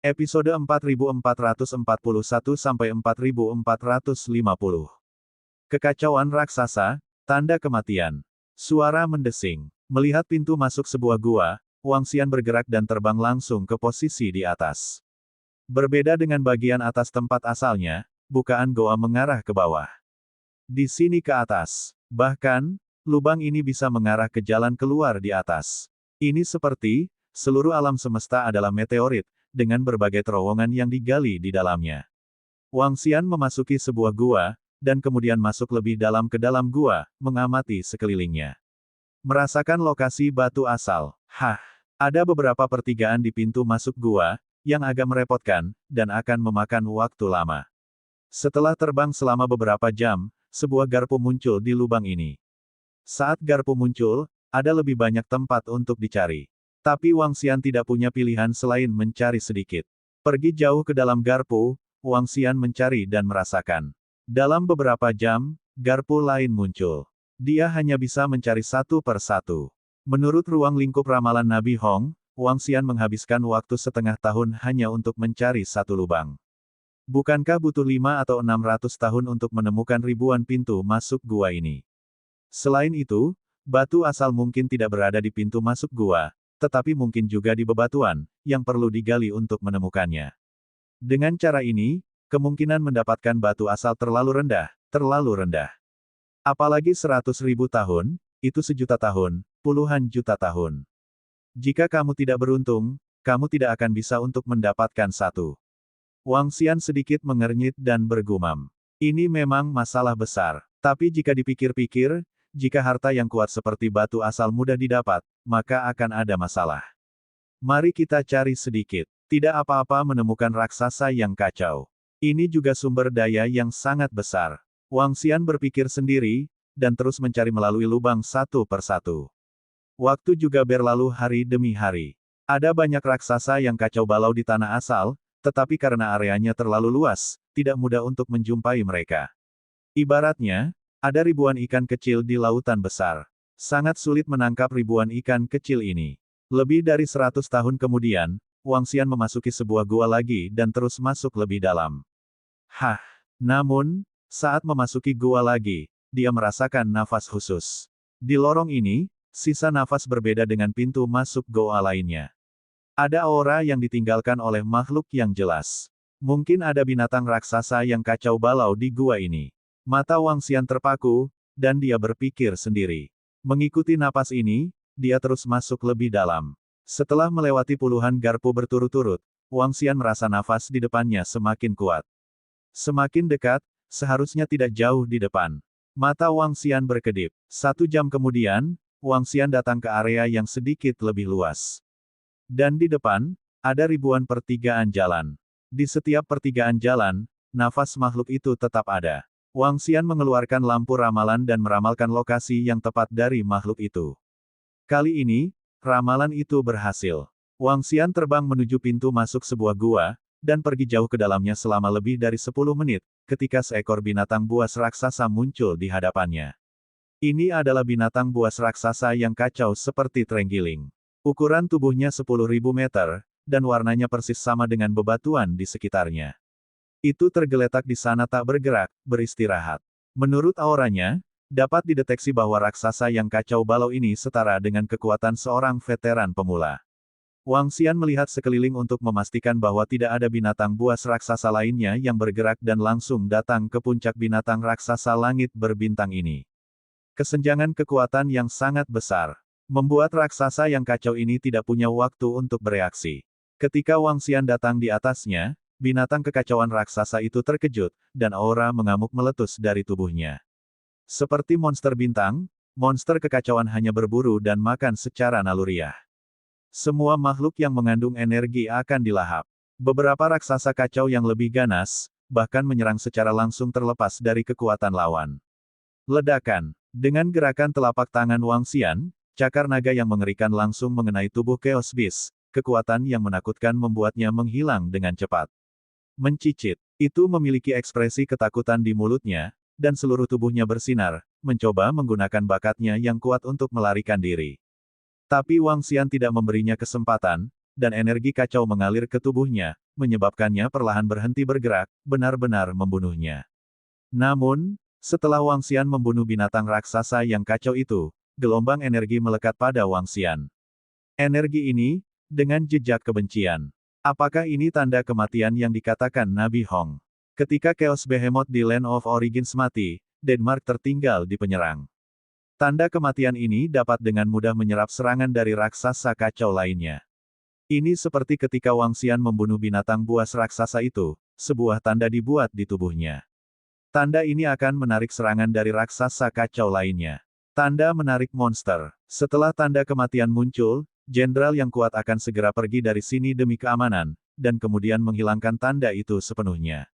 Episode 4441-4450. Kekacauan raksasa, tanda kematian. Suara mendesing. Melihat pintu masuk sebuah gua, Wang Xian bergerak dan terbang langsung ke posisi di atas. Berbeda dengan bagian atas tempat asalnya, bukaan goa mengarah ke bawah. Di sini ke atas. Bahkan, lubang ini bisa mengarah ke jalan keluar di atas. Ini seperti, seluruh alam semesta adalah meteorit, dengan berbagai terowongan yang digali di dalamnya. Wang Xian memasuki sebuah gua, dan kemudian masuk lebih dalam ke dalam gua, mengamati sekelilingnya. Merasakan lokasi batu asal. Ada beberapa pertigaan di pintu masuk gua, yang agak merepotkan, dan akan memakan waktu lama. Setelah terbang selama beberapa jam, sebuah garpu muncul di lubang ini. Saat garpu muncul, ada lebih banyak tempat untuk dicari. Tapi Wang Xian tidak punya pilihan selain mencari sedikit. Pergi jauh ke dalam garpu, Wang Xian mencari dan merasakan. Dalam beberapa jam, garpu lain muncul. Dia hanya bisa mencari satu per satu. Menurut ruang lingkup ramalan Nabi Hong, Wang Xian menghabiskan waktu setengah tahun hanya untuk mencari satu lubang. Bukankah butuh 5 atau 600 tahun untuk menemukan ribuan pintu masuk gua ini? Selain itu, batu asal mungkin tidak berada di pintu masuk gua, tetapi mungkin juga di bebatuan, yang perlu digali untuk menemukannya. Dengan cara ini, kemungkinan mendapatkan batu asal terlalu rendah, terlalu rendah. Apalagi 100.000 tahun, itu sejuta tahun, puluhan juta tahun. Jika kamu tidak beruntung, kamu tidak akan bisa untuk mendapatkan satu. Wang Xian sedikit mengernyit dan bergumam. Ini memang masalah besar. Tapi jika dipikir-pikir, jika harta yang kuat seperti batu asal mudah didapat, maka akan ada masalah. Mari kita cari sedikit. Tidak apa-apa menemukan raksasa yang kacau. Ini juga sumber daya yang sangat besar. Wang Xian berpikir sendiri, dan terus mencari melalui lubang satu per satu. Waktu juga berlalu hari demi hari. Ada banyak raksasa yang kacau balau di tanah asal, tetapi karena areanya terlalu luas, tidak mudah untuk menjumpai mereka. Ibaratnya, ada ribuan ikan kecil di lautan besar. Sangat sulit menangkap ribuan ikan kecil ini. Lebih dari 100 tahun kemudian, Wang Xian memasuki sebuah gua lagi dan terus masuk lebih dalam. Namun, saat memasuki gua lagi, dia merasakan nafas khusus. Di lorong ini, sisa nafas berbeda dengan pintu masuk gua lainnya. Ada aura yang ditinggalkan oleh makhluk yang jelas. Mungkin ada binatang raksasa yang kacau balau di gua ini. Mata Wang Xian terpaku, dan dia berpikir sendiri. Mengikuti napas ini, dia terus masuk lebih dalam. Setelah melewati puluhan garpu berturut-turut, Wang Xian merasa nafas di depannya semakin kuat. Semakin dekat, seharusnya tidak jauh di depan. Mata Wang Xian berkedip. 1 jam kemudian, Wang Xian datang ke area yang sedikit lebih luas. Dan di depan, ada ribuan pertigaan jalan. Di setiap pertigaan jalan, nafas makhluk itu tetap ada. Wang Xian mengeluarkan lampu ramalan dan meramalkan lokasi yang tepat dari makhluk itu. Kali ini, ramalan itu berhasil. Wang Xian terbang menuju pintu masuk sebuah gua, dan pergi jauh ke dalamnya selama lebih dari 10 menit, ketika seekor binatang buas raksasa muncul di hadapannya. Ini adalah binatang buas raksasa yang kacau seperti terenggiling. Ukuran tubuhnya 10.000 meter, dan warnanya persis sama dengan bebatuan di sekitarnya. Itu tergeletak di sana tak bergerak, beristirahat. Menurut auranya, dapat dideteksi bahwa raksasa yang kacau balau ini setara dengan kekuatan seorang veteran pemula. Wang Xian melihat sekeliling untuk memastikan bahwa tidak ada binatang buas raksasa lainnya yang bergerak dan langsung datang ke puncak binatang raksasa langit berbintang ini. Kesenjangan kekuatan yang sangat besar membuat raksasa yang kacau ini tidak punya waktu untuk bereaksi. Ketika Wang Xian datang di atasnya, binatang kekacauan raksasa itu terkejut, dan aura mengamuk meletus dari tubuhnya. Seperti monster bintang, monster kekacauan hanya berburu dan makan secara naluriah. Semua makhluk yang mengandung energi akan dilahap. Beberapa raksasa kacau yang lebih ganas, bahkan menyerang secara langsung terlepas dari kekuatan lawan. Ledakan. Dengan gerakan telapak tangan Wang Xian, cakar naga yang mengerikan langsung mengenai tubuh Chaos Beast. Kekuatan yang menakutkan membuatnya menghilang dengan cepat. Mencicit. Itu memiliki ekspresi ketakutan di mulutnya, dan seluruh tubuhnya bersinar, mencoba menggunakan bakatnya yang kuat untuk melarikan diri. Tapi Wang Xian tidak memberinya kesempatan, dan energi kacau mengalir ke tubuhnya, menyebabkannya perlahan berhenti bergerak, benar-benar membunuhnya. Namun, setelah Wang Xian membunuh binatang raksasa yang kacau itu, gelombang energi melekat pada Wang Xian. Energi ini, dengan jejak kebencian. Apakah ini tanda kematian yang dikatakan Nabi Hong? Ketika Chaos Behemoth di Land of Origins mati, Denmark tertinggal di penyerang. Tanda kematian ini dapat dengan mudah menyerap serangan dari raksasa kacau lainnya. Ini seperti ketika Wang Xian membunuh binatang buas raksasa itu, sebuah tanda dibuat di tubuhnya. Tanda ini akan menarik serangan dari raksasa kacau lainnya. Tanda menarik monster. Setelah tanda kematian muncul, jenderal yang kuat akan segera pergi dari sini demi keamanan, dan kemudian menghilangkan tanda itu sepenuhnya.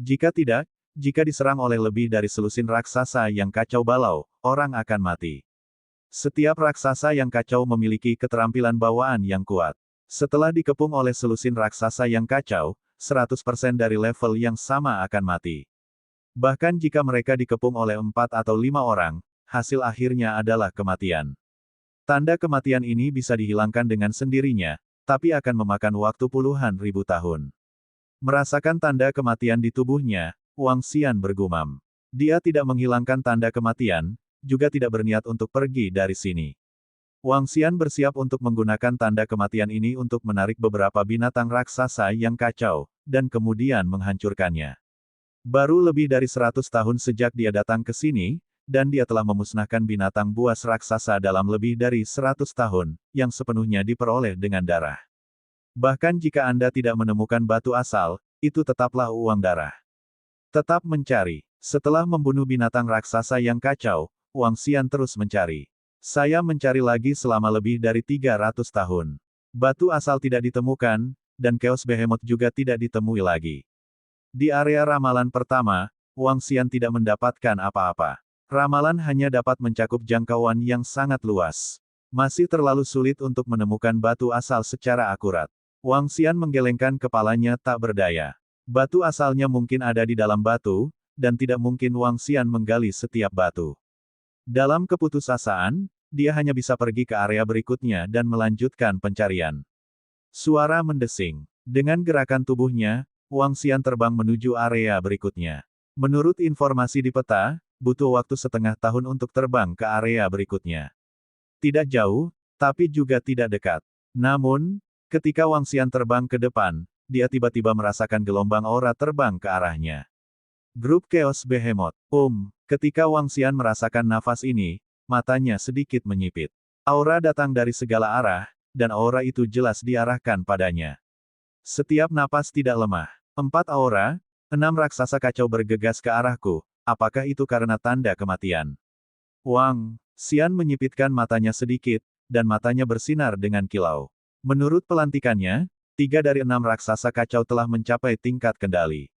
Jika tidak, jika diserang oleh lebih dari selusin raksasa yang kacau balau, orang akan mati. Setiap raksasa yang kacau memiliki keterampilan bawaan yang kuat. Setelah dikepung oleh selusin raksasa yang kacau, 100% dari level yang sama akan mati. Bahkan jika mereka dikepung oleh 4 atau 5 orang, hasil akhirnya adalah kematian. Tanda kematian ini bisa dihilangkan dengan sendirinya, tapi akan memakan waktu puluhan ribu tahun. Merasakan tanda kematian di tubuhnya, Wang Xian bergumam. Dia tidak menghilangkan tanda kematian, juga tidak berniat untuk pergi dari sini. Wang Xian bersiap untuk menggunakan tanda kematian ini untuk menarik beberapa binatang raksasa yang kacau, dan kemudian menghancurkannya. Baru lebih dari 100 tahun sejak dia datang ke sini, dan dia telah memusnahkan binatang buas raksasa dalam lebih dari 100 tahun, yang sepenuhnya diperoleh dengan darah. Bahkan jika Anda tidak menemukan batu asal, itu tetaplah uang darah. Tetap mencari. Setelah membunuh binatang raksasa yang kacau, Wang Xian terus mencari. Saya mencari lagi selama lebih dari 300 tahun. Batu asal tidak ditemukan, dan Chaos Behemoth juga tidak ditemui lagi. Di area ramalan pertama, Wang Xian tidak mendapatkan apa-apa. Ramalan hanya dapat mencakup jangkauan yang sangat luas. Masih terlalu sulit untuk menemukan batu asal secara akurat. Wang Xian menggelengkan kepalanya tak berdaya. Batu asalnya mungkin ada di dalam batu, dan tidak mungkin Wang Xian menggali setiap batu. Dalam keputusasaan, dia hanya bisa pergi ke area berikutnya dan melanjutkan pencarian. Suara mendesing. Dengan gerakan tubuhnya, Wang Xian terbang menuju area berikutnya. Menurut informasi di peta, butuh waktu setengah tahun untuk terbang ke area berikutnya. Tidak jauh, tapi juga tidak dekat. Namun, ketika Wang Xian terbang ke depan, dia tiba-tiba merasakan gelombang aura terbang ke arahnya. Grup Chaos Behemoth. Ketika Wang Xian merasakan nafas ini, matanya sedikit menyipit. Aura datang dari segala arah, dan aura itu jelas diarahkan padanya. Setiap napas tidak lemah. 4 aura, 6 raksasa kacau bergegas ke arahku. Apakah itu karena tanda kematian? Wang Xian menyipitkan matanya sedikit, dan matanya bersinar dengan kilau. Menurut pelantikannya, 3 dari 6 raksasa kacau telah mencapai tingkat kendali.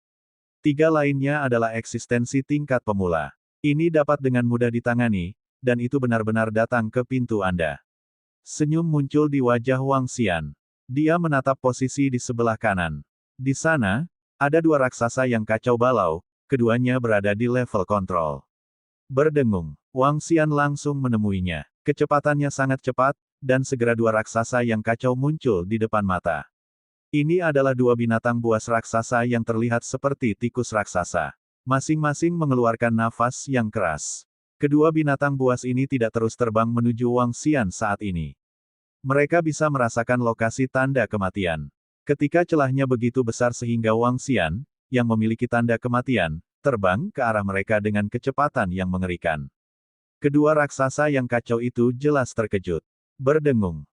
3 lainnya adalah eksistensi tingkat pemula. Ini dapat dengan mudah ditangani, dan itu benar-benar datang ke pintu Anda. Senyum muncul di wajah Wang Xian. Dia menatap posisi di sebelah kanan. Di sana, ada 2 raksasa yang kacau balau, keduanya berada di level kontrol. Berdengung, Wang Xian langsung menemuinya. Kecepatannya sangat cepat, dan segera 2 raksasa yang kacau muncul di depan mata. Ini adalah 2 binatang buas raksasa yang terlihat seperti tikus raksasa. Masing-masing mengeluarkan nafas yang keras. Kedua binatang buas ini tidak terus terbang menuju Wang Xian saat ini. Mereka bisa merasakan lokasi tanda kematian. Ketika celahnya begitu besar sehingga Wang Xian, yang memiliki tanda kematian, terbang ke arah mereka dengan kecepatan yang mengerikan. Kedua raksasa yang kacau itu jelas terkejut. Berdengung.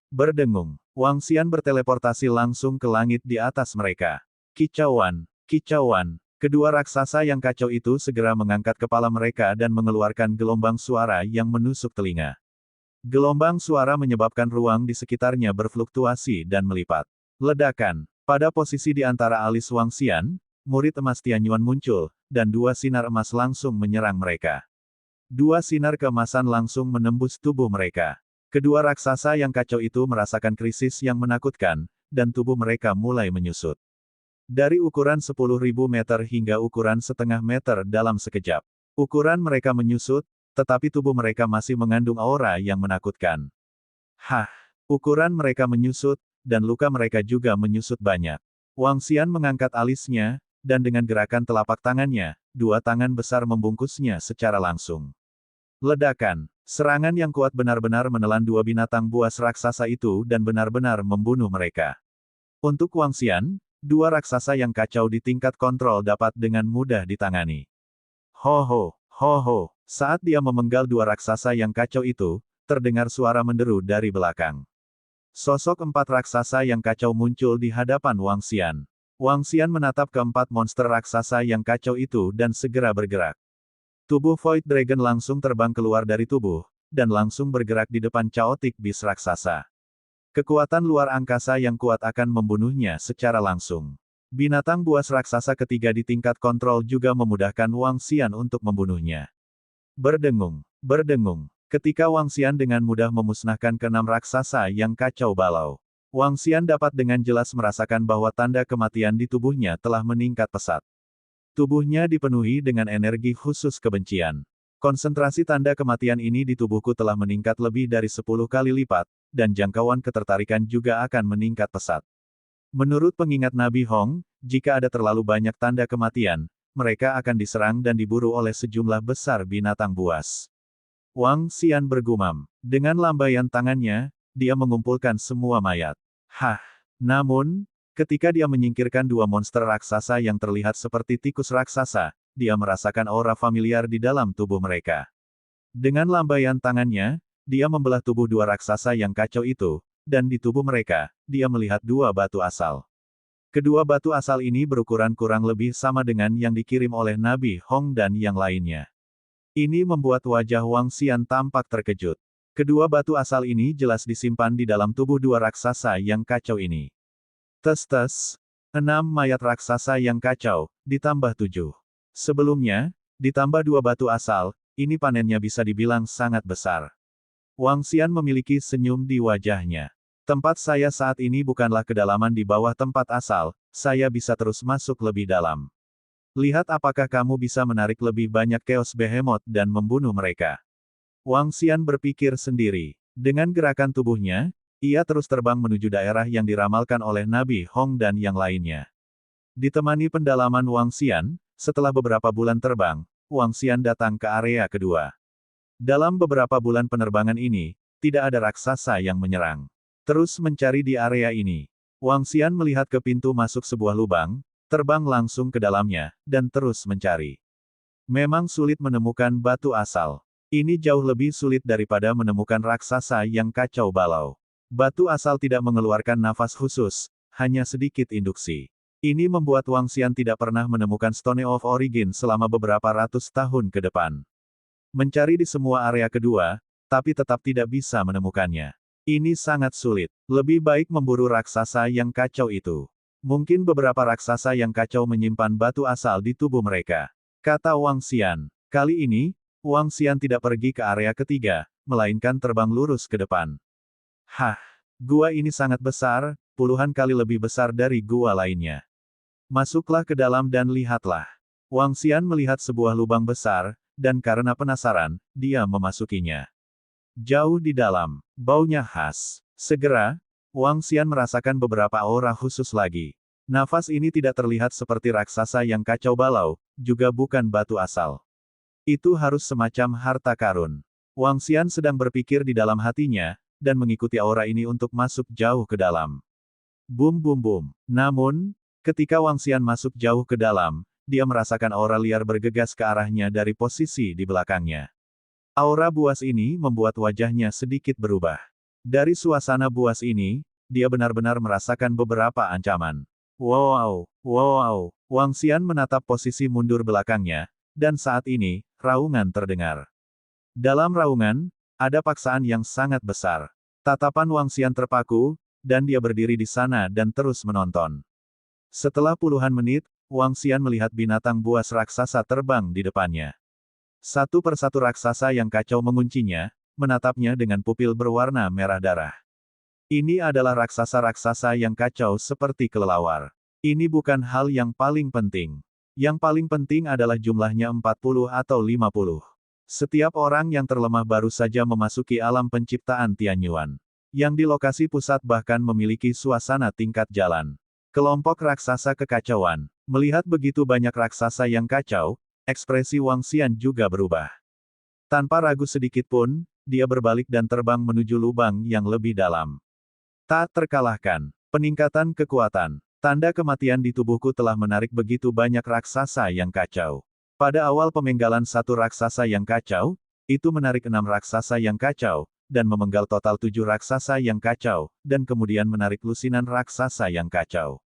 Wang Xian berteleportasi langsung ke langit di atas mereka. Kicauan. Kedua raksasa yang kacau itu segera mengangkat kepala mereka dan mengeluarkan gelombang suara yang menusuk telinga. Gelombang suara menyebabkan ruang di sekitarnya berfluktuasi dan melipat. Ledakan. Pada posisi di antara alis Wang Xian, murid emas Tianyuan muncul, dan 2 sinar emas langsung menyerang mereka. 2 sinar keemasan langsung menembus tubuh mereka. Kedua raksasa yang kacau itu merasakan krisis yang menakutkan, dan tubuh mereka mulai menyusut. Dari ukuran 10.000 meter hingga ukuran setengah meter dalam sekejap. Ukuran mereka menyusut, tetapi tubuh mereka masih mengandung aura yang menakutkan. Ukuran mereka menyusut, dan luka mereka juga menyusut banyak. Wang Xian mengangkat alisnya, dan dengan gerakan telapak tangannya, dua tangan besar membungkusnya secara langsung. Ledakan. Serangan yang kuat benar-benar menelan dua binatang buas raksasa itu dan benar-benar membunuh mereka. Untuk Wang Xian, dua raksasa yang kacau di tingkat kontrol dapat dengan mudah ditangani. Ho ho, ho ho. Saat dia memenggal dua raksasa yang kacau itu, terdengar suara menderu dari belakang. Sosok empat raksasa yang kacau muncul di hadapan Wang Xian. Wang Xian menatap keempat monster raksasa yang kacau itu dan segera bergerak. Tubuh Void Dragon langsung terbang keluar dari tubuh, dan langsung bergerak di depan Chaotic Beast raksasa. Kekuatan luar angkasa yang kuat akan membunuhnya secara langsung. Binatang buas raksasa ketiga di tingkat kontrol juga memudahkan Wang Xian untuk membunuhnya. Berdengung, berdengung. Ketika Wang Xian dengan mudah memusnahkan keenam raksasa yang kacau balau, Wang Xian dapat dengan jelas merasakan bahwa tanda kematian di tubuhnya telah meningkat pesat. Tubuhnya dipenuhi dengan energi khusus kebencian. Konsentrasi tanda kematian ini di tubuhku telah meningkat lebih dari 10 kali lipat, dan jangkauan ketertarikan juga akan meningkat pesat. Menurut pengingat Nabi Hong, jika ada terlalu banyak tanda kematian, mereka akan diserang dan diburu oleh sejumlah besar binatang buas. Wang Xian bergumam. Dengan lambaian tangannya, dia mengumpulkan semua mayat. Hah! Namun, ketika dia menyingkirkan dua monster raksasa yang terlihat seperti tikus raksasa, dia merasakan aura familiar di dalam tubuh mereka. Dengan lambaian tangannya, dia membelah tubuh dua raksasa yang kacau itu, dan di tubuh mereka, dia melihat dua batu asal. Kedua batu asal ini berukuran kurang lebih sama dengan yang dikirim oleh Nabi Hong dan yang lainnya. Ini membuat wajah Wang Xian tampak terkejut. Kedua batu asal ini jelas disimpan di dalam tubuh dua raksasa yang kacau ini. Tes-tes. 6 mayat raksasa yang kacau, ditambah 7. Sebelumnya, ditambah dua batu asal, ini panennya bisa dibilang sangat besar. Wang Xian memiliki senyum di wajahnya. Tempat saya saat ini bukanlah kedalaman di bawah tempat asal, saya bisa terus masuk lebih dalam. Lihat apakah kamu bisa menarik lebih banyak Chaos Behemoth dan membunuh mereka. Wang Xian berpikir sendiri. Dengan gerakan tubuhnya, ia terus terbang menuju daerah yang diramalkan oleh Nabi Hong dan yang lainnya. Ditemani pendalaman Wang Xian, setelah beberapa bulan terbang, Wang Xian datang ke area kedua. Dalam beberapa bulan penerbangan ini, tidak ada raksasa yang menyerang. Terus mencari di area ini. Wang Xian melihat ke pintu masuk sebuah lubang, terbang langsung ke dalamnya, dan terus mencari. Memang sulit menemukan batu asal. Ini jauh lebih sulit daripada menemukan raksasa yang kacau balau. Batu asal tidak mengeluarkan nafas khusus, hanya sedikit induksi. Ini membuat Wang Xian tidak pernah menemukan Stone of Origin selama beberapa ratus tahun ke depan. Mencari di semua area kedua, tapi tetap tidak bisa menemukannya. Ini sangat sulit. Lebih baik memburu raksasa yang kacau itu. Mungkin beberapa raksasa yang kacau menyimpan batu asal di tubuh mereka. Kata Wang Xian. Kali ini, Wang Xian tidak pergi ke area ketiga, melainkan terbang lurus ke depan. Hah! Gua ini sangat besar, puluhan kali lebih besar dari gua lainnya. Masuklah ke dalam dan lihatlah. Wang Xian melihat sebuah lubang besar, dan karena penasaran, dia memasukinya. Jauh di dalam, baunya khas. Segera, Wang Xian merasakan beberapa aura khusus lagi. Nafas ini tidak terlihat seperti raksasa yang kacau balau, juga bukan batu asal. Itu harus semacam harta karun. Wang Xian sedang berpikir di dalam hatinya, dan mengikuti aura ini untuk masuk jauh ke dalam. Bum bum bum. Namun, ketika Wang Xian masuk jauh ke dalam, dia merasakan aura liar bergegas ke arahnya dari posisi di belakangnya. Aura buas ini membuat wajahnya sedikit berubah. Dari suasana buas ini, dia benar-benar merasakan beberapa ancaman. Wow, wow. Wang Xian menatap posisi mundur belakangnya, dan saat ini, raungan terdengar. Dalam raungan, ada paksaan yang sangat besar. Tatapan Wang Xian terpaku, dan dia berdiri di sana dan terus menonton. Setelah puluhan menit, Wang Xian melihat binatang buas raksasa terbang di depannya. Satu persatu raksasa yang kacau menguncinya, menatapnya dengan pupil berwarna merah darah. Ini adalah raksasa-raksasa yang kacau seperti kelelawar. Ini bukan hal yang paling penting. Yang paling penting adalah jumlahnya 40 atau 50. Setiap orang yang terlemah baru saja memasuki alam penciptaan Tianyuan. yang di lokasi pusat bahkan memiliki suasana tingkat jalan. Kelompok raksasa kekacauan. Melihat begitu banyak raksasa yang kacau, ekspresi Wang Xian juga berubah. Tanpa ragu sedikit pun, dia berbalik dan terbang menuju lubang yang lebih dalam. Tak terkalahkan. Peningkatan kekuatan. Tanda kematian di tubuhku telah menarik begitu banyak raksasa yang kacau. Pada awal pemenggalan satu raksasa yang kacau, itu menarik 6 raksasa yang kacau, dan memenggal total 7 raksasa yang kacau, dan kemudian menarik lusinan raksasa yang kacau.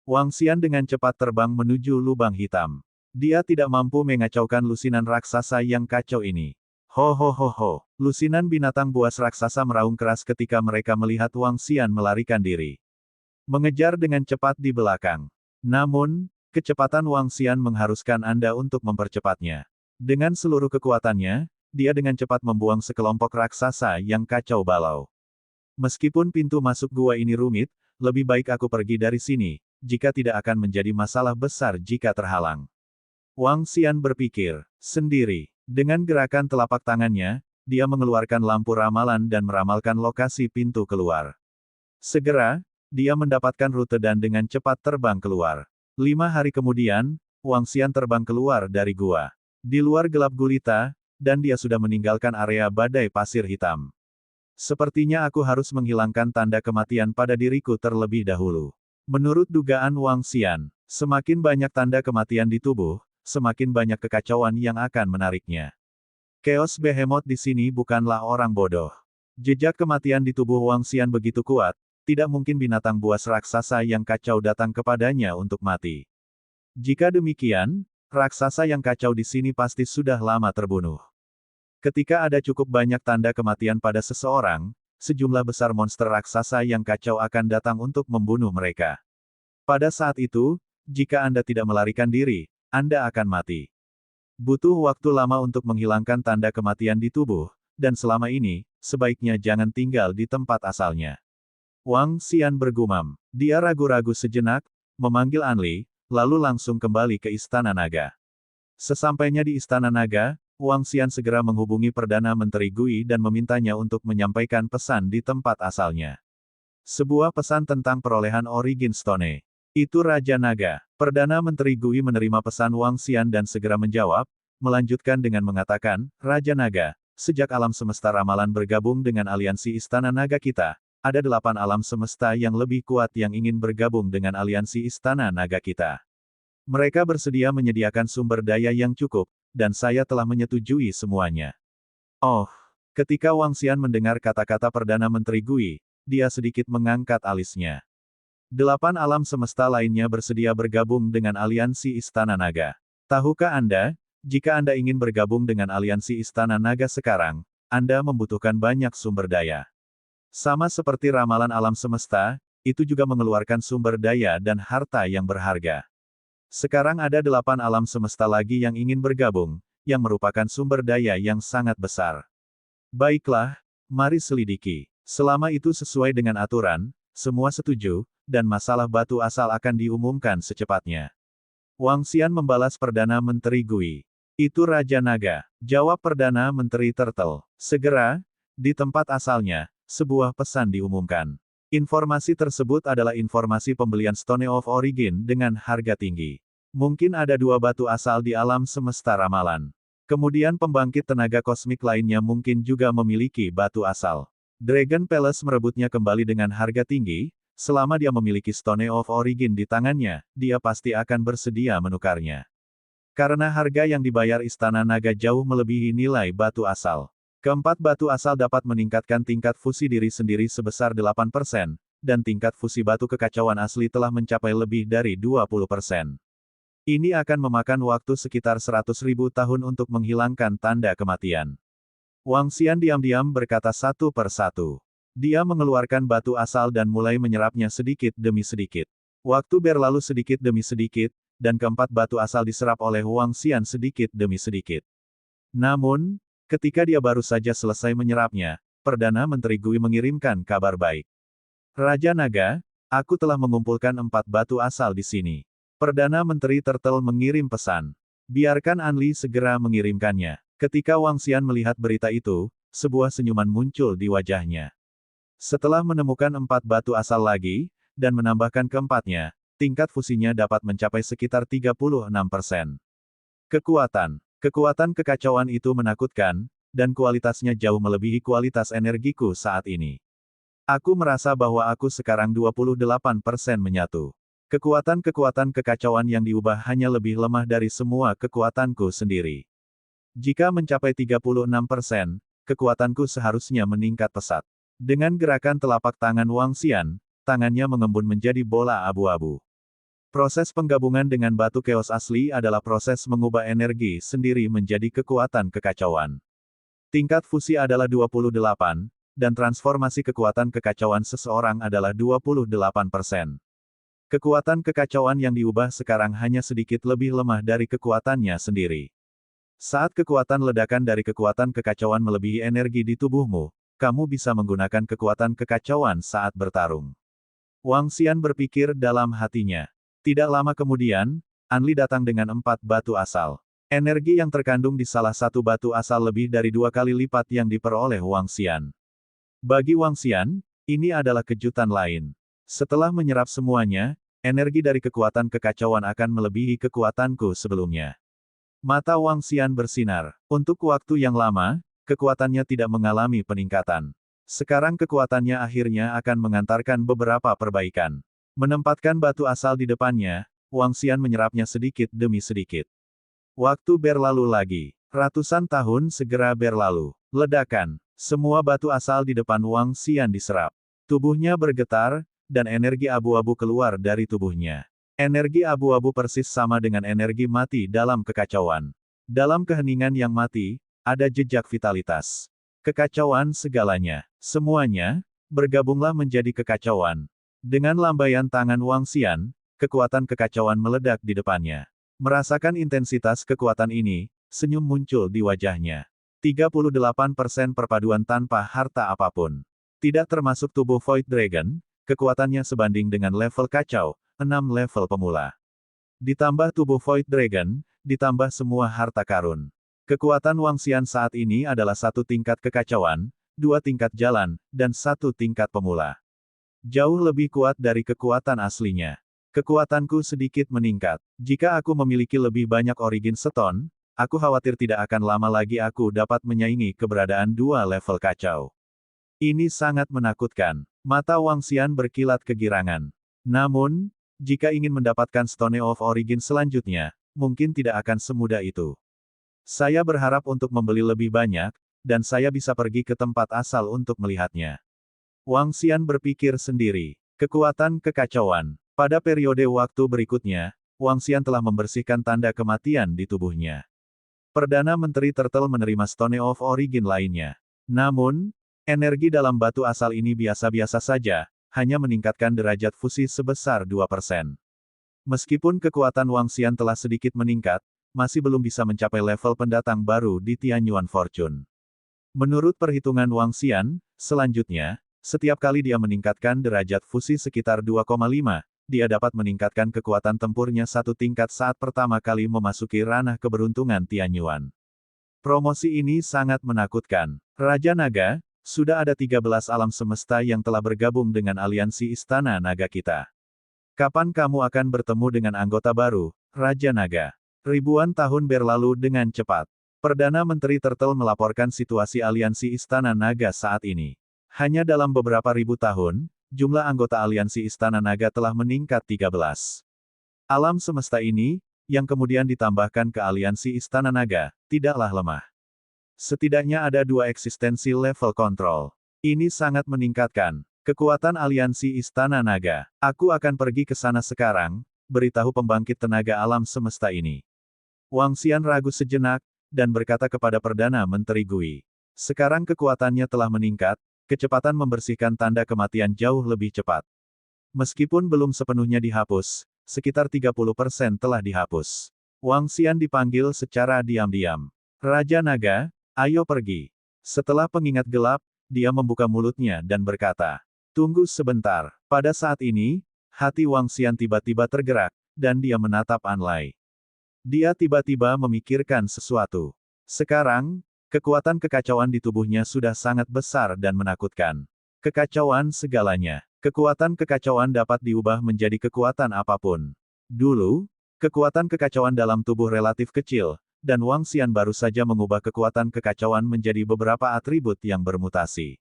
Wang Xian dengan cepat terbang menuju lubang hitam. Dia tidak mampu mengacaukan lusinan raksasa yang kacau ini. Ho ho ho ho. Lusinan binatang buas raksasa meraung keras ketika mereka melihat Wang Xian melarikan diri. Mengejar dengan cepat di belakang. Namun, kecepatan Wang Xian mengharuskan Anda untuk mempercepatnya. Dengan seluruh kekuatannya, dia dengan cepat membuang sekelompok raksasa yang kacau balau. Meskipun pintu masuk gua ini rumit, lebih baik aku pergi dari sini, jika tidak akan menjadi masalah besar jika terhalang. Wang Xian berpikir sendiri. Dengan gerakan telapak tangannya, dia mengeluarkan lampu ramalan dan meramalkan lokasi pintu keluar. Segera, dia mendapatkan rute dan dengan cepat terbang keluar. 5 hari kemudian, Wang Xian terbang keluar dari gua. Di luar gelap gulita, dan dia sudah meninggalkan area badai pasir hitam. Sepertinya aku harus menghilangkan tanda kematian pada diriku terlebih dahulu. Menurut dugaan Wang Xian, semakin banyak tanda kematian di tubuh, semakin banyak kekacauan yang akan menariknya. Chaos Behemoth di sini bukanlah orang bodoh. Jejak kematian di tubuh Wang Xian begitu kuat, tidak mungkin binatang buas raksasa yang kacau datang kepadanya untuk mati. Jika demikian, raksasa yang kacau di sini pasti sudah lama terbunuh. Ketika ada cukup banyak tanda kematian pada seseorang, sejumlah besar monster raksasa yang kacau akan datang untuk membunuh mereka. Pada saat itu, jika Anda tidak melarikan diri, Anda akan mati. Butuh waktu lama untuk menghilangkan tanda kematian di tubuh, dan selama ini, sebaiknya jangan tinggal di tempat asalnya. Wang Xian bergumam. Dia ragu-ragu sejenak, memanggil Anli, lalu langsung kembali ke Istana Naga. Sesampainya di Istana Naga, Wang Xian segera menghubungi Perdana Menteri Gui dan memintanya untuk menyampaikan pesan di tempat asalnya. Sebuah pesan tentang perolehan Origin Stone. Itu Raja Naga. Perdana Menteri Gui menerima pesan Wang Xian dan segera menjawab, melanjutkan dengan mengatakan, Raja Naga, sejak alam semesta ramalan bergabung dengan aliansi Istana Naga kita, ada 8 alam semesta yang lebih kuat yang ingin bergabung dengan aliansi Istana Naga kita. Mereka bersedia menyediakan sumber daya yang cukup, dan saya telah menyetujui semuanya. Oh, ketika Wang Xian mendengar kata-kata Perdana Menteri Gui, dia sedikit mengangkat alisnya. 8 alam semesta lainnya bersedia bergabung dengan aliansi Istana Naga. Tahukah Anda, jika Anda ingin bergabung dengan aliansi Istana Naga sekarang, Anda membutuhkan banyak sumber daya. Sama seperti ramalan alam semesta, itu juga mengeluarkan sumber daya dan harta yang berharga. Sekarang ada 8 alam semesta lagi yang ingin bergabung, yang merupakan sumber daya yang sangat besar. Baiklah, mari selidiki. Selama itu sesuai dengan aturan, semua setuju, dan masalah batu asal akan diumumkan secepatnya. Wang Xian membalas Perdana Menteri Gui. Itu Raja Naga, jawab Perdana Menteri Turtle. Segera, di tempat asalnya, sebuah pesan diumumkan. Informasi tersebut adalah informasi pembelian Stone of Origin dengan harga tinggi. Mungkin ada 2 batu asal di alam semesta ramalan. Kemudian pembangkit tenaga kosmik lainnya mungkin juga memiliki batu asal. Dragon Palace merebutnya kembali dengan harga tinggi, selama dia memiliki Stone of Origin di tangannya, dia pasti akan bersedia menukarnya. Karena harga yang dibayar Istana Naga jauh melebihi nilai batu asal. Keempat batu asal dapat meningkatkan tingkat fusi diri sendiri sebesar 8%, dan tingkat fusi batu kekacauan asli telah mencapai lebih dari 20%. Ini akan memakan waktu sekitar 100.000 tahun untuk menghilangkan tanda kematian. Wang Xian diam-diam berkata satu per satu. Dia mengeluarkan batu asal dan mulai menyerapnya sedikit demi sedikit. Waktu berlalu sedikit demi sedikit, dan keempat batu asal diserap oleh Wang Xian sedikit demi sedikit. Namun, ketika dia baru saja selesai menyerapnya, Perdana Menteri Gui mengirimkan kabar baik. Raja Naga, aku telah mengumpulkan 4 batu asal di sini. Perdana Menteri Turtle mengirim pesan. Biarkan Anli segera mengirimkannya. Ketika Wang Xian melihat berita itu, sebuah senyuman muncul di wajahnya. Setelah menemukan 4 batu asal lagi, dan menambahkan keempatnya, tingkat fusinya dapat mencapai sekitar 36%. Kekuatan. Kekuatan kekacauan itu menakutkan, dan kualitasnya jauh melebihi kualitas energiku saat ini. Aku merasa bahwa aku sekarang 28% menyatu. Kekuatan-kekuatan kekacauan yang diubah hanya lebih lemah dari semua kekuatanku sendiri. Jika mencapai 36%, kekuatanku seharusnya meningkat pesat. Dengan gerakan telapak tangan Wang Xian, tangannya mengembun menjadi bola abu-abu. Proses penggabungan dengan batu keos asli adalah proses mengubah energi sendiri menjadi kekuatan kekacauan. Tingkat fusi adalah 28, dan transformasi kekuatan kekacauan seseorang adalah 28%. Kekuatan kekacauan yang diubah sekarang hanya sedikit lebih lemah dari kekuatannya sendiri. Saat kekuatan ledakan dari kekuatan kekacauan melebihi energi di tubuhmu, kamu bisa menggunakan kekuatan kekacauan saat bertarung. Wang Xian berpikir dalam hatinya. Tidak lama kemudian, Anli datang dengan 4 batu asal. Energi yang terkandung di salah satu batu asal lebih dari 2 kali lipat yang diperoleh Wang Xian. Bagi Wang Xian, ini adalah kejutan lain. Setelah menyerap semuanya, energi dari kekuatan kekacauan akan melebihi kekuatanku sebelumnya. Mata Wang Xian bersinar. Untuk waktu yang lama, kekuatannya tidak mengalami peningkatan. Sekarang kekuatannya akhirnya akan mengantarkan beberapa perbaikan. Menempatkan batu asal di depannya, Wang Xian menyerapnya sedikit demi sedikit. Waktu berlalu lagi. Ratusan tahun segera berlalu. Ledakan. Semua batu asal di depan Wang Xian diserap. Tubuhnya bergetar, dan energi abu-abu keluar dari tubuhnya. Energi abu-abu persis sama dengan energi mati dalam kekacauan. Dalam keheningan yang mati, ada jejak vitalitas. Kekacauan segalanya. Semuanya, bergabunglah menjadi kekacauan. Dengan lambaian tangan Wang Xian, kekuatan kekacauan meledak di depannya. Merasakan intensitas kekuatan ini, senyum muncul di wajahnya. 38% perpaduan tanpa harta apapun. Tidak termasuk tubuh Void Dragon, kekuatannya sebanding dengan level kacau, 6 level pemula. Ditambah tubuh Void Dragon, ditambah semua harta karun. Kekuatan Wang Xian saat ini adalah 1 tingkat kekacauan, 2 tingkat jalan, dan 1 tingkat pemula. Jauh lebih kuat dari kekuatan aslinya. Kekuatanku sedikit meningkat. Jika aku memiliki lebih banyak Origin Stone, aku khawatir tidak akan lama lagi aku dapat menyaingi keberadaan 2 level kacau. Ini sangat menakutkan. Mata Wang Xian berkilat kegirangan. Namun, jika ingin mendapatkan Stone of Origin selanjutnya, mungkin tidak akan semudah itu. Saya berharap untuk membeli lebih banyak, dan saya bisa pergi ke tempat asal untuk melihatnya. Wang Xian berpikir sendiri. Kekuatan kekacauan. Pada periode waktu berikutnya, Wang Xian telah membersihkan tanda kematian di tubuhnya. Perdana Menteri Turtle menerima Stone of Origin lainnya. Namun, energi dalam batu asal ini biasa-biasa saja, hanya meningkatkan derajat fusi sebesar 2%. Meskipun kekuatan Wang Xian telah sedikit meningkat, masih belum bisa mencapai level pendatang baru di Tianyuan Fortune. Menurut perhitungan Wang Xian, selanjutnya, setiap kali dia meningkatkan derajat fusi sekitar 2,5, dia dapat meningkatkan kekuatan tempurnya 1 tingkat saat pertama kali memasuki ranah keberuntungan Tianyuan. Promosi ini sangat menakutkan. Raja Naga, sudah ada 13 alam semesta yang telah bergabung dengan aliansi Istana Naga kita. Kapan kamu akan bertemu dengan anggota baru, Raja Naga? Ribuan tahun berlalu dengan cepat. Perdana Menteri Turtle melaporkan situasi aliansi Istana Naga saat ini. Hanya dalam beberapa ribu tahun, jumlah anggota aliansi Istana Naga telah meningkat 13. Alam semesta ini, yang kemudian ditambahkan ke aliansi Istana Naga, tidaklah lemah. Setidaknya ada 2 eksistensi level kontrol. Ini sangat meningkatkan kekuatan aliansi Istana Naga. Aku akan pergi ke sana sekarang, beritahu pembangkit tenaga alam semesta ini. Wang Xian ragu sejenak, dan berkata kepada Perdana Menteri Gui. Sekarang kekuatannya telah meningkat, kecepatan membersihkan tanda kematian jauh lebih cepat. Meskipun belum sepenuhnya dihapus, sekitar 30% telah dihapus. Wang Xian dipanggil secara diam-diam. Raja Naga, ayo pergi. Setelah pengingat gelap, dia membuka mulutnya dan berkata, tunggu sebentar. Pada saat ini, hati Wang Xian tiba-tiba tergerak, dan dia menatap Anlai. Dia tiba-tiba memikirkan sesuatu. Sekarang, kekuatan kekacauan di tubuhnya sudah sangat besar dan menakutkan. Kekacauan segalanya. Kekuatan kekacauan dapat diubah menjadi kekuatan apapun. Dulu, kekuatan kekacauan dalam tubuh relatif kecil, dan Wang Xian baru saja mengubah kekuatan kekacauan menjadi beberapa atribut yang bermutasi.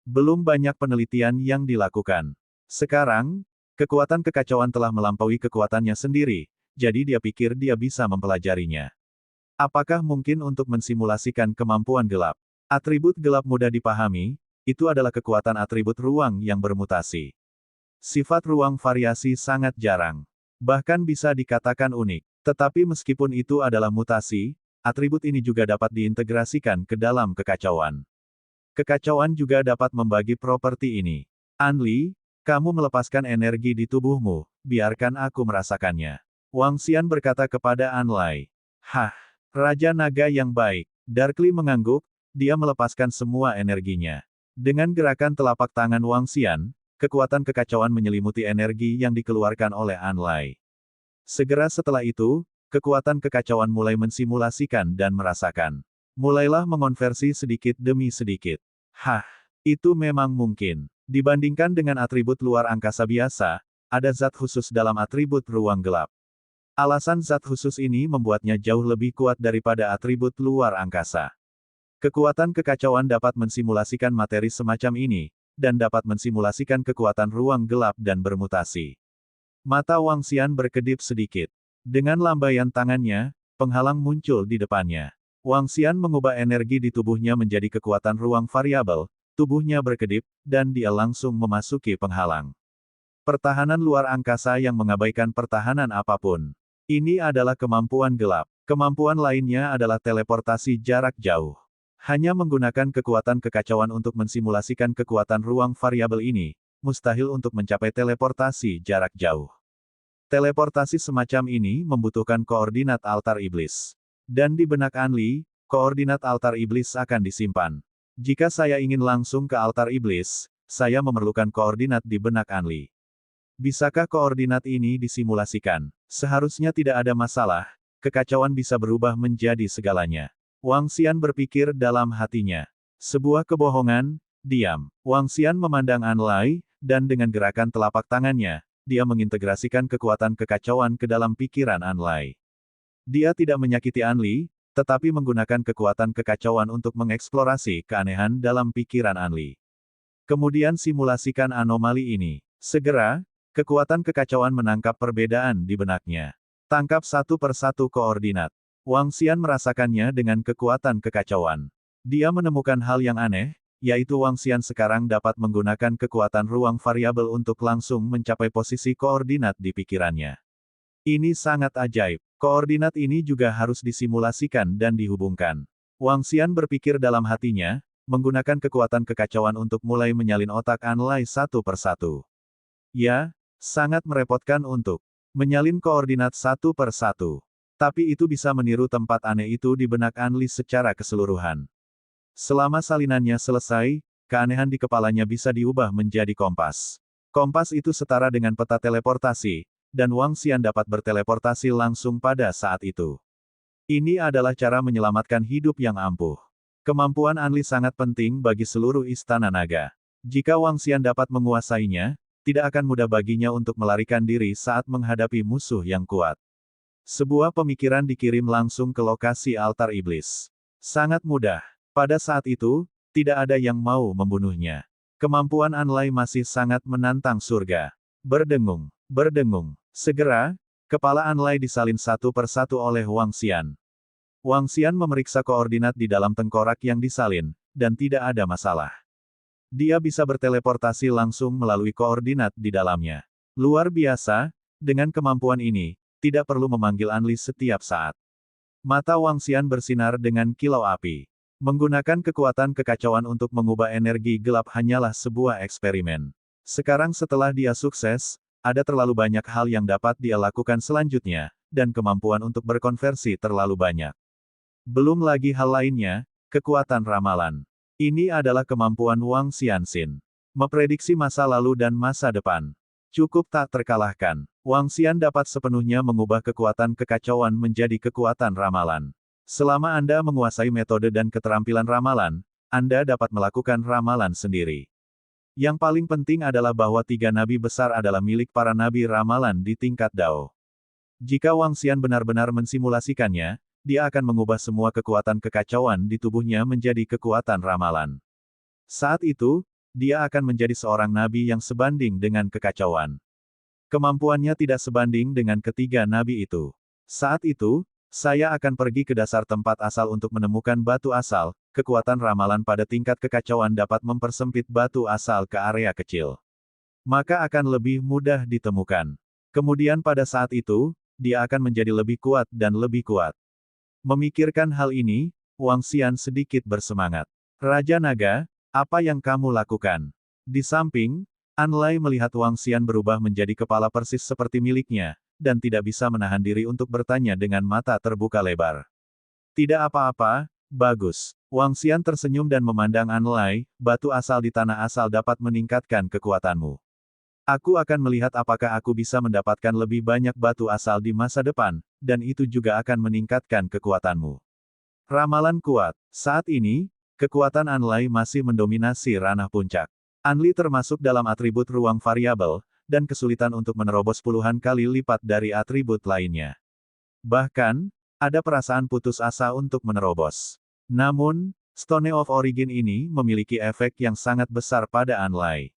Belum banyak penelitian yang dilakukan. Sekarang, kekuatan kekacauan telah melampaui kekuatannya sendiri, jadi dia pikir dia bisa mempelajarinya. Apakah mungkin untuk mensimulasikan kemampuan gelap? Atribut gelap mudah dipahami, itu adalah kekuatan atribut ruang yang bermutasi. Sifat ruang variasi sangat jarang. Bahkan bisa dikatakan unik. Tetapi meskipun itu adalah mutasi, atribut ini juga dapat diintegrasikan ke dalam kekacauan. Kekacauan juga dapat membagi properti ini. Anli, kamu melepaskan energi di tubuhmu, biarkan aku merasakannya. Wang Xian berkata kepada Anlai. Hah, Raja Naga yang baik. Darkly mengangguk, dia melepaskan semua energinya. Dengan gerakan telapak tangan Wang Xian, kekuatan kekacauan menyelimuti energi yang dikeluarkan oleh Anlai. Segera setelah itu, kekuatan kekacauan mulai mensimulasikan dan merasakan. Mulailah mengonversi sedikit demi sedikit. Hah, itu memang mungkin. Dibandingkan dengan atribut luar angkasa biasa, ada zat khusus dalam atribut ruang gelap. Alasan zat khusus ini membuatnya jauh lebih kuat daripada atribut luar angkasa. Kekuatan kekacauan dapat mensimulasikan materi semacam ini, dan dapat mensimulasikan kekuatan ruang gelap dan bermutasi. Mata Wang Xian berkedip sedikit. Dengan lambaian tangannya, penghalang muncul di depannya. Wang Xian mengubah energi di tubuhnya menjadi kekuatan ruang variabel, tubuhnya berkedip, dan dia langsung memasuki penghalang. Pertahanan luar angkasa yang mengabaikan pertahanan apapun. Ini adalah kemampuan gelap. Kemampuan lainnya adalah teleportasi jarak jauh. Hanya menggunakan kekuatan kekacauan untuk mensimulasikan kekuatan ruang variabel ini, mustahil untuk mencapai teleportasi jarak jauh. Teleportasi semacam ini membutuhkan koordinat altar iblis. Dan di benak Anli, koordinat altar iblis akan disimpan. Jika saya ingin langsung ke altar iblis, saya memerlukan koordinat di benak Anli. Bisakah koordinat ini disimulasikan? Seharusnya tidak ada masalah, kekacauan bisa berubah menjadi segalanya. Wang Xian berpikir dalam hatinya. Sebuah kebohongan, diam. Wang Xian memandang Anlai, dan dengan gerakan telapak tangannya, dia mengintegrasikan kekuatan kekacauan ke dalam pikiran Anlai. Dia tidak menyakiti Anli, tetapi menggunakan kekuatan kekacauan untuk mengeksplorasi keanehan dalam pikiran Anli. Kemudian simulasikan anomali ini. Segera, kekuatan kekacauan menangkap perbedaan di benaknya. Tangkap satu persatu koordinat. Wang Xian merasakannya dengan kekuatan kekacauan. Dia menemukan hal yang aneh, yaitu Wang Xian sekarang dapat menggunakan kekuatan ruang variabel untuk langsung mencapai posisi koordinat di pikirannya. Ini sangat ajaib. Koordinat ini juga harus disimulasikan dan dihubungkan. Wang Xian berpikir dalam hatinya, menggunakan kekuatan kekacauan untuk mulai menyalin otak Anlai satu persatu. Ya, sangat merepotkan untuk menyalin koordinat satu persatu. Tapi itu bisa meniru tempat aneh itu di benak Anli secara keseluruhan. Selama salinannya selesai, keanehan di kepalanya bisa diubah menjadi kompas. Kompas itu setara dengan peta teleportasi, dan Wang Xian dapat berteleportasi langsung pada saat itu. Ini adalah cara menyelamatkan hidup yang ampuh. Kemampuan Anli sangat penting bagi seluruh istana naga. Jika Wang Xian dapat menguasainya, tidak akan mudah baginya untuk melarikan diri saat menghadapi musuh yang kuat. Sebuah pemikiran dikirim langsung ke lokasi altar iblis. Sangat mudah. Pada saat itu, tidak ada yang mau membunuhnya. Kemampuan Anlai masih sangat menantang surga. Berdengung, berdengung. Segera, kepala Anlai disalin satu persatu oleh Wang Xian. Wang Xian memeriksa koordinat di dalam tengkorak yang disalin, dan tidak ada masalah. Dia bisa berteleportasi langsung melalui koordinat di dalamnya. Luar biasa, dengan kemampuan ini, tidak perlu memanggil Anli setiap saat. Mata Wang Xian bersinar dengan kilau api. Menggunakan kekuatan kekacauan untuk mengubah energi gelap hanyalah sebuah eksperimen. Sekarang setelah dia sukses, ada terlalu banyak hal yang dapat dia lakukan selanjutnya, dan kemampuan untuk berkonversi terlalu banyak. Belum lagi hal lainnya, kekuatan ramalan. Ini adalah kemampuan Wang Xianxin. Memprediksi masa lalu dan masa depan. Cukup tak terkalahkan. Wang Xian dapat sepenuhnya mengubah kekuatan kekacauan menjadi kekuatan ramalan. Selama Anda menguasai metode dan keterampilan ramalan, Anda dapat melakukan ramalan sendiri. Yang paling penting adalah bahwa 3 nabi besar adalah milik para nabi ramalan di tingkat Dao. Jika Wang Xian benar-benar mensimulasikannya, dia akan mengubah semua kekuatan kekacauan di tubuhnya menjadi kekuatan ramalan. Saat itu, dia akan menjadi seorang nabi yang sebanding dengan kekacauan. Kemampuannya tidak sebanding dengan ketiga nabi itu. Saat itu, saya akan pergi ke dasar tempat asal untuk menemukan batu asal. Kekuatan ramalan pada tingkat kekacauan dapat mempersempit batu asal ke area kecil. Maka akan lebih mudah ditemukan. Kemudian pada saat itu, dia akan menjadi lebih kuat dan lebih kuat. Memikirkan hal ini, Wang Xian sedikit bersemangat. Raja Naga, apa yang kamu lakukan? Di samping, Anlai melihat Wang Xian berubah menjadi kepala persis seperti miliknya, dan tidak bisa menahan diri untuk bertanya dengan mata terbuka lebar. Tidak apa-apa, bagus. Wang Xian tersenyum dan memandang Anlai, batu asal di tanah asal dapat meningkatkan kekuatanmu. Aku akan melihat apakah aku bisa mendapatkan lebih banyak batu asal di masa depan, dan itu juga akan meningkatkan kekuatanmu. Ramalan kuat. Saat ini, kekuatan Anlai masih mendominasi ranah puncak. Anli termasuk dalam atribut ruang variabel, dan kesulitan untuk menerobos puluhan kali lipat dari atribut lainnya. Bahkan, ada perasaan putus asa untuk menerobos. Namun, Stone of Origin ini memiliki efek yang sangat besar pada Anlai.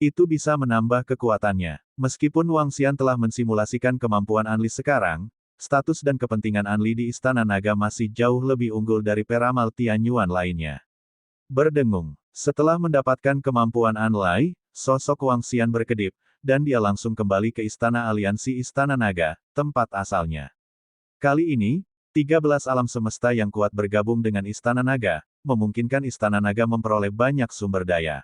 Itu bisa menambah kekuatannya. Meskipun Wang Xian telah mensimulasikan kemampuan Anli sekarang, status dan kepentingan Anli di Istana Naga masih jauh lebih unggul dari peramal Tianyuan lainnya. Berdengung. Setelah mendapatkan kemampuan Anlai, sosok Wang Xian berkedip, dan dia langsung kembali ke Istana Aliansi Istana Naga, tempat asalnya. Kali ini, 13 alam semesta yang kuat bergabung dengan Istana Naga, memungkinkan Istana Naga memperoleh banyak sumber daya.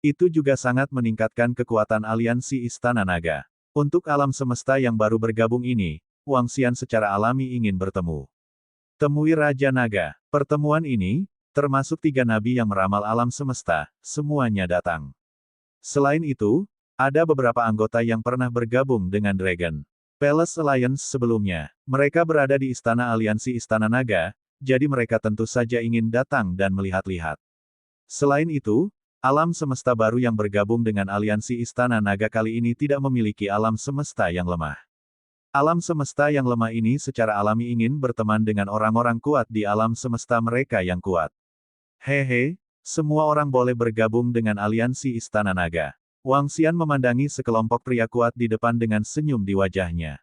Itu juga sangat meningkatkan kekuatan aliansi Istana Naga. Untuk alam semesta yang baru bergabung ini, Wang Xian secara alami ingin bertemu. Temui Raja Naga. Pertemuan ini, termasuk 3 nabi yang meramal alam semesta, semuanya datang. Selain itu, ada beberapa anggota yang pernah bergabung dengan Dragon Palace Alliance sebelumnya. Mereka berada di Istana Aliansi Istana Naga, jadi mereka tentu saja ingin datang dan melihat-lihat. Selain itu, alam semesta baru yang bergabung dengan Aliansi Istana Naga kali ini tidak memiliki alam semesta yang lemah. Alam semesta yang lemah ini secara alami ingin berteman dengan orang-orang kuat di alam semesta mereka yang kuat. Hehe, semua orang boleh bergabung dengan Aliansi Istana Naga. Wang Xian memandangi sekelompok pria kuat di depan dengan senyum di wajahnya.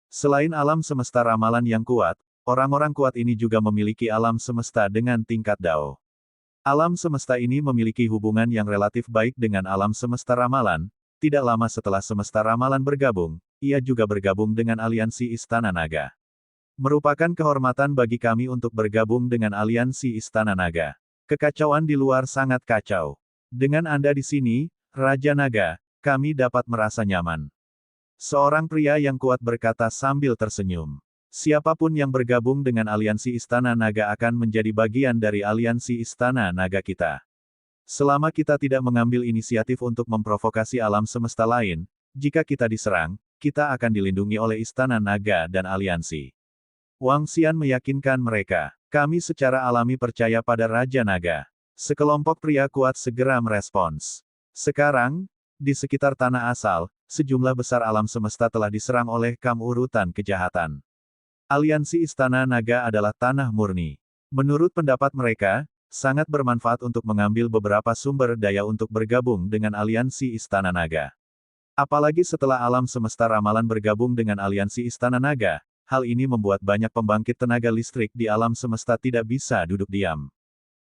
Selain alam semesta ramalan yang kuat, orang-orang kuat ini juga memiliki alam semesta dengan tingkat Dao. Alam semesta ini memiliki hubungan yang relatif baik dengan alam semesta ramalan. Tidak lama setelah semesta ramalan bergabung, ia juga bergabung dengan Aliansi Istana Naga. Merupakan kehormatan bagi kami untuk bergabung dengan Aliansi Istana Naga. Kekacauan di luar sangat kacau. Dengan Anda di sini, Raja Naga, kami dapat merasa nyaman. Seorang pria yang kuat berkata sambil tersenyum. Siapapun yang bergabung dengan Aliansi Istana Naga akan menjadi bagian dari Aliansi Istana Naga kita. Selama kita tidak mengambil inisiatif untuk memprovokasi alam semesta lain, jika kita diserang, kita akan dilindungi oleh Istana Naga dan Aliansi. Wang Xian meyakinkan mereka. Kami secara alami percaya pada Raja Naga. Sekelompok pria kuat segera merespons. Sekarang, di sekitar tanah asal, sejumlah besar alam semesta telah diserang oleh kam urutan kejahatan. Aliansi Istana Naga adalah tanah murni. Menurut pendapat mereka, sangat bermanfaat untuk mengambil beberapa sumber daya untuk bergabung dengan Aliansi Istana Naga. Apalagi setelah alam semesta ramalan bergabung dengan Aliansi Istana Naga, hal ini membuat banyak pembangkit tenaga listrik di alam semesta tidak bisa duduk diam.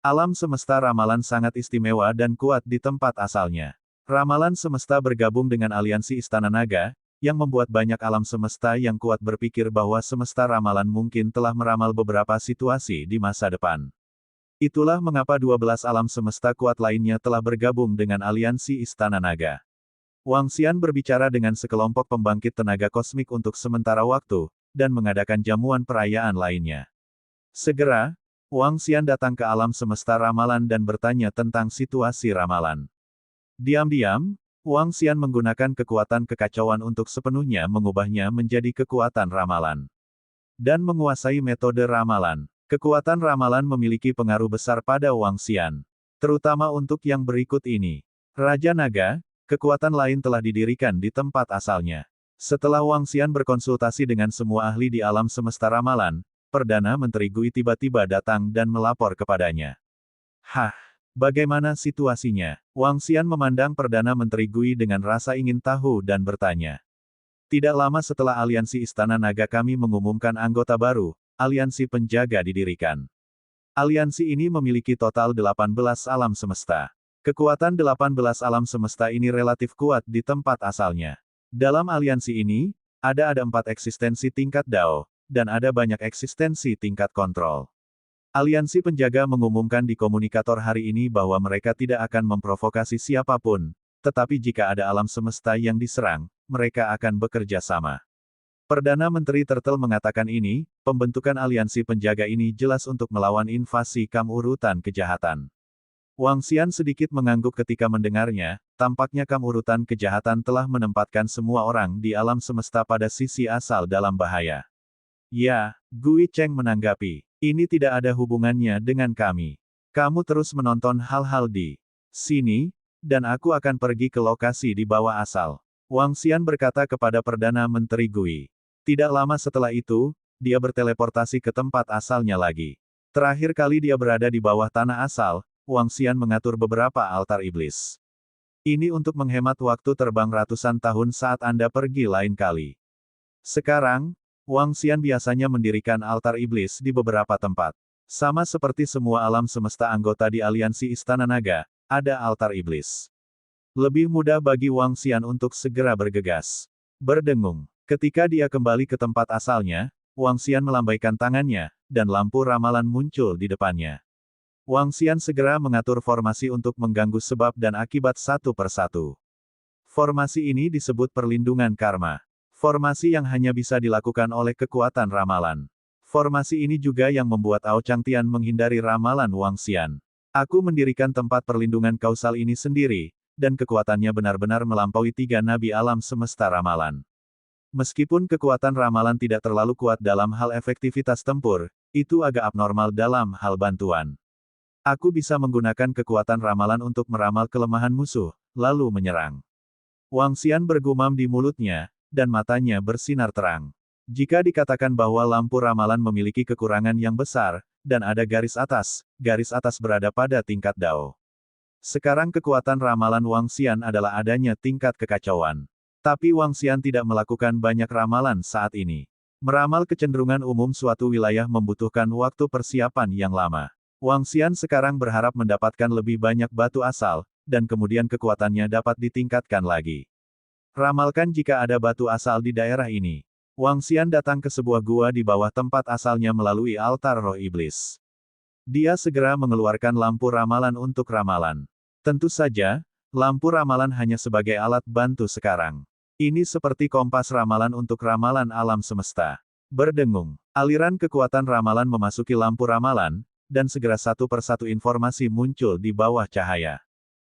Alam semesta ramalan sangat istimewa dan kuat di tempat asalnya. Ramalan semesta bergabung dengan Aliansi Istana Naga, yang membuat banyak alam semesta yang kuat berpikir bahwa semesta ramalan mungkin telah meramal beberapa situasi di masa depan. Itulah mengapa 12 alam semesta kuat lainnya telah bergabung dengan Aliansi Istana Naga. Wang Xian berbicara dengan sekelompok pembangkit tenaga kosmik untuk sementara waktu, dan mengadakan jamuan perayaan lainnya. Segera, Wang Xian datang ke alam semesta ramalan dan bertanya tentang situasi ramalan. Diam-diam, Wang Xian menggunakan kekuatan kekacauan untuk sepenuhnya mengubahnya menjadi kekuatan ramalan. Dan menguasai metode ramalan. Kekuatan ramalan memiliki pengaruh besar pada Wang Xian. Terutama untuk yang berikut ini. Raja Naga, kekuatan lain telah didirikan di tempat asalnya. Setelah Wang Xian berkonsultasi dengan semua ahli di alam semesta ramalan, Perdana Menteri Gui tiba-tiba datang dan melapor kepadanya. Hah, bagaimana situasinya? Wang Xian memandang Perdana Menteri Gui dengan rasa ingin tahu dan bertanya. Tidak lama setelah aliansi Istana Naga kami mengumumkan anggota baru, aliansi penjaga didirikan. Aliansi ini memiliki total 18 alam semesta. Kekuatan 18 alam semesta ini relatif kuat di tempat asalnya. Dalam aliansi ini, ada 4 eksistensi tingkat Dao, dan ada banyak eksistensi tingkat kontrol. Aliansi penjaga mengumumkan di komunikator hari ini bahwa mereka tidak akan memprovokasi siapapun, tetapi jika ada alam semesta yang diserang, mereka akan bekerja sama. Perdana Menteri Turtle mengatakan ini, pembentukan aliansi penjaga ini jelas untuk melawan invasi kam-urutan kejahatan. Wang Xian sedikit mengangguk ketika mendengarnya, tampaknya kam-urutan kejahatan telah menempatkan semua orang di alam semesta pada sisi asal dalam bahaya. Ya, Gui Cheng menanggapi, ini tidak ada hubungannya dengan kami. Kamu terus menonton hal-hal di sini, dan aku akan pergi ke lokasi di bawah asal. Wang Xian berkata kepada Perdana Menteri Gui. Tidak lama setelah itu, dia berteleportasi ke tempat asalnya lagi. Terakhir kali dia berada di bawah tanah asal, Wang Xian mengatur beberapa altar iblis. Ini untuk menghemat waktu terbang ratusan tahun saat Anda pergi lain kali. Sekarang, Wang Xian biasanya mendirikan altar iblis di beberapa tempat. Sama seperti semua alam semesta anggota di aliansi Istana Naga, ada altar iblis. Lebih mudah bagi Wang Xian untuk segera bergegas. Berdengung. Ketika dia kembali ke tempat asalnya, Wang Xian melambaikan tangannya, dan lampu ramalan muncul di depannya. Wang Xian segera mengatur formasi untuk mengganggu sebab dan akibat satu persatu. Formasi ini disebut perlindungan karma. Formasi yang hanya bisa dilakukan oleh kekuatan ramalan. Formasi ini juga yang membuat Ao Changtian menghindari ramalan Wang Xian. Aku mendirikan tempat perlindungan kausal ini sendiri, dan kekuatannya benar-benar melampaui 3 nabi alam semesta ramalan. Meskipun kekuatan ramalan tidak terlalu kuat dalam hal efektivitas tempur, itu agak abnormal dalam hal bantuan. Aku bisa menggunakan kekuatan ramalan untuk meramal kelemahan musuh, lalu menyerang. Wang Xian bergumam di mulutnya, dan matanya bersinar terang. Jika dikatakan bahwa lampu ramalan memiliki kekurangan yang besar, dan ada garis atas berada pada tingkat Dao. Sekarang kekuatan ramalan Wang Xian adalah adanya tingkat kekacauan. Tapi Wang Xian tidak melakukan banyak ramalan saat ini. Meramal kecenderungan umum suatu wilayah membutuhkan waktu persiapan yang lama. Wang Xian sekarang berharap mendapatkan lebih banyak batu asal, dan kemudian kekuatannya dapat ditingkatkan lagi. Ramalkan jika ada batu asal di daerah ini. Wang Xian datang ke sebuah gua di bawah tempat asalnya melalui altar roh iblis. Dia segera mengeluarkan lampu ramalan untuk ramalan. Tentu saja, lampu ramalan hanya sebagai alat bantu sekarang. Ini seperti kompas ramalan untuk ramalan alam semesta. Berdengung, aliran kekuatan ramalan memasuki lampu ramalan, dan segera satu persatu informasi muncul di bawah cahaya.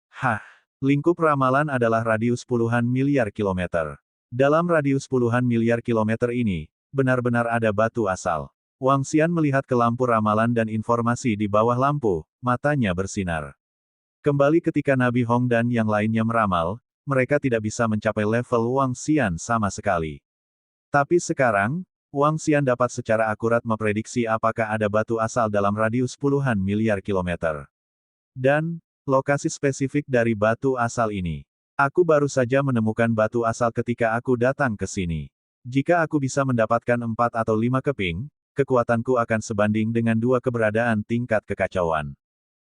Hah, lingkup ramalan adalah radius puluhan miliar kilometer. Dalam radius puluhan miliar kilometer ini, benar-benar ada batu asal. Wang Xian melihat ke lampu ramalan dan informasi di bawah lampu, matanya bersinar. Kembali ketika Nabi Hong dan yang lainnya meramal, mereka tidak bisa mencapai level Wang Xian sama sekali. Tapi sekarang, Wang Xian dapat secara akurat memprediksi apakah ada batu asal dalam radius puluhan miliar kilometer. Dan, lokasi spesifik dari batu asal ini. Aku baru saja menemukan batu asal ketika aku datang ke sini. Jika aku bisa mendapatkan 4 atau 5 keping, kekuatanku akan sebanding dengan 2 keberadaan tingkat kekacauan.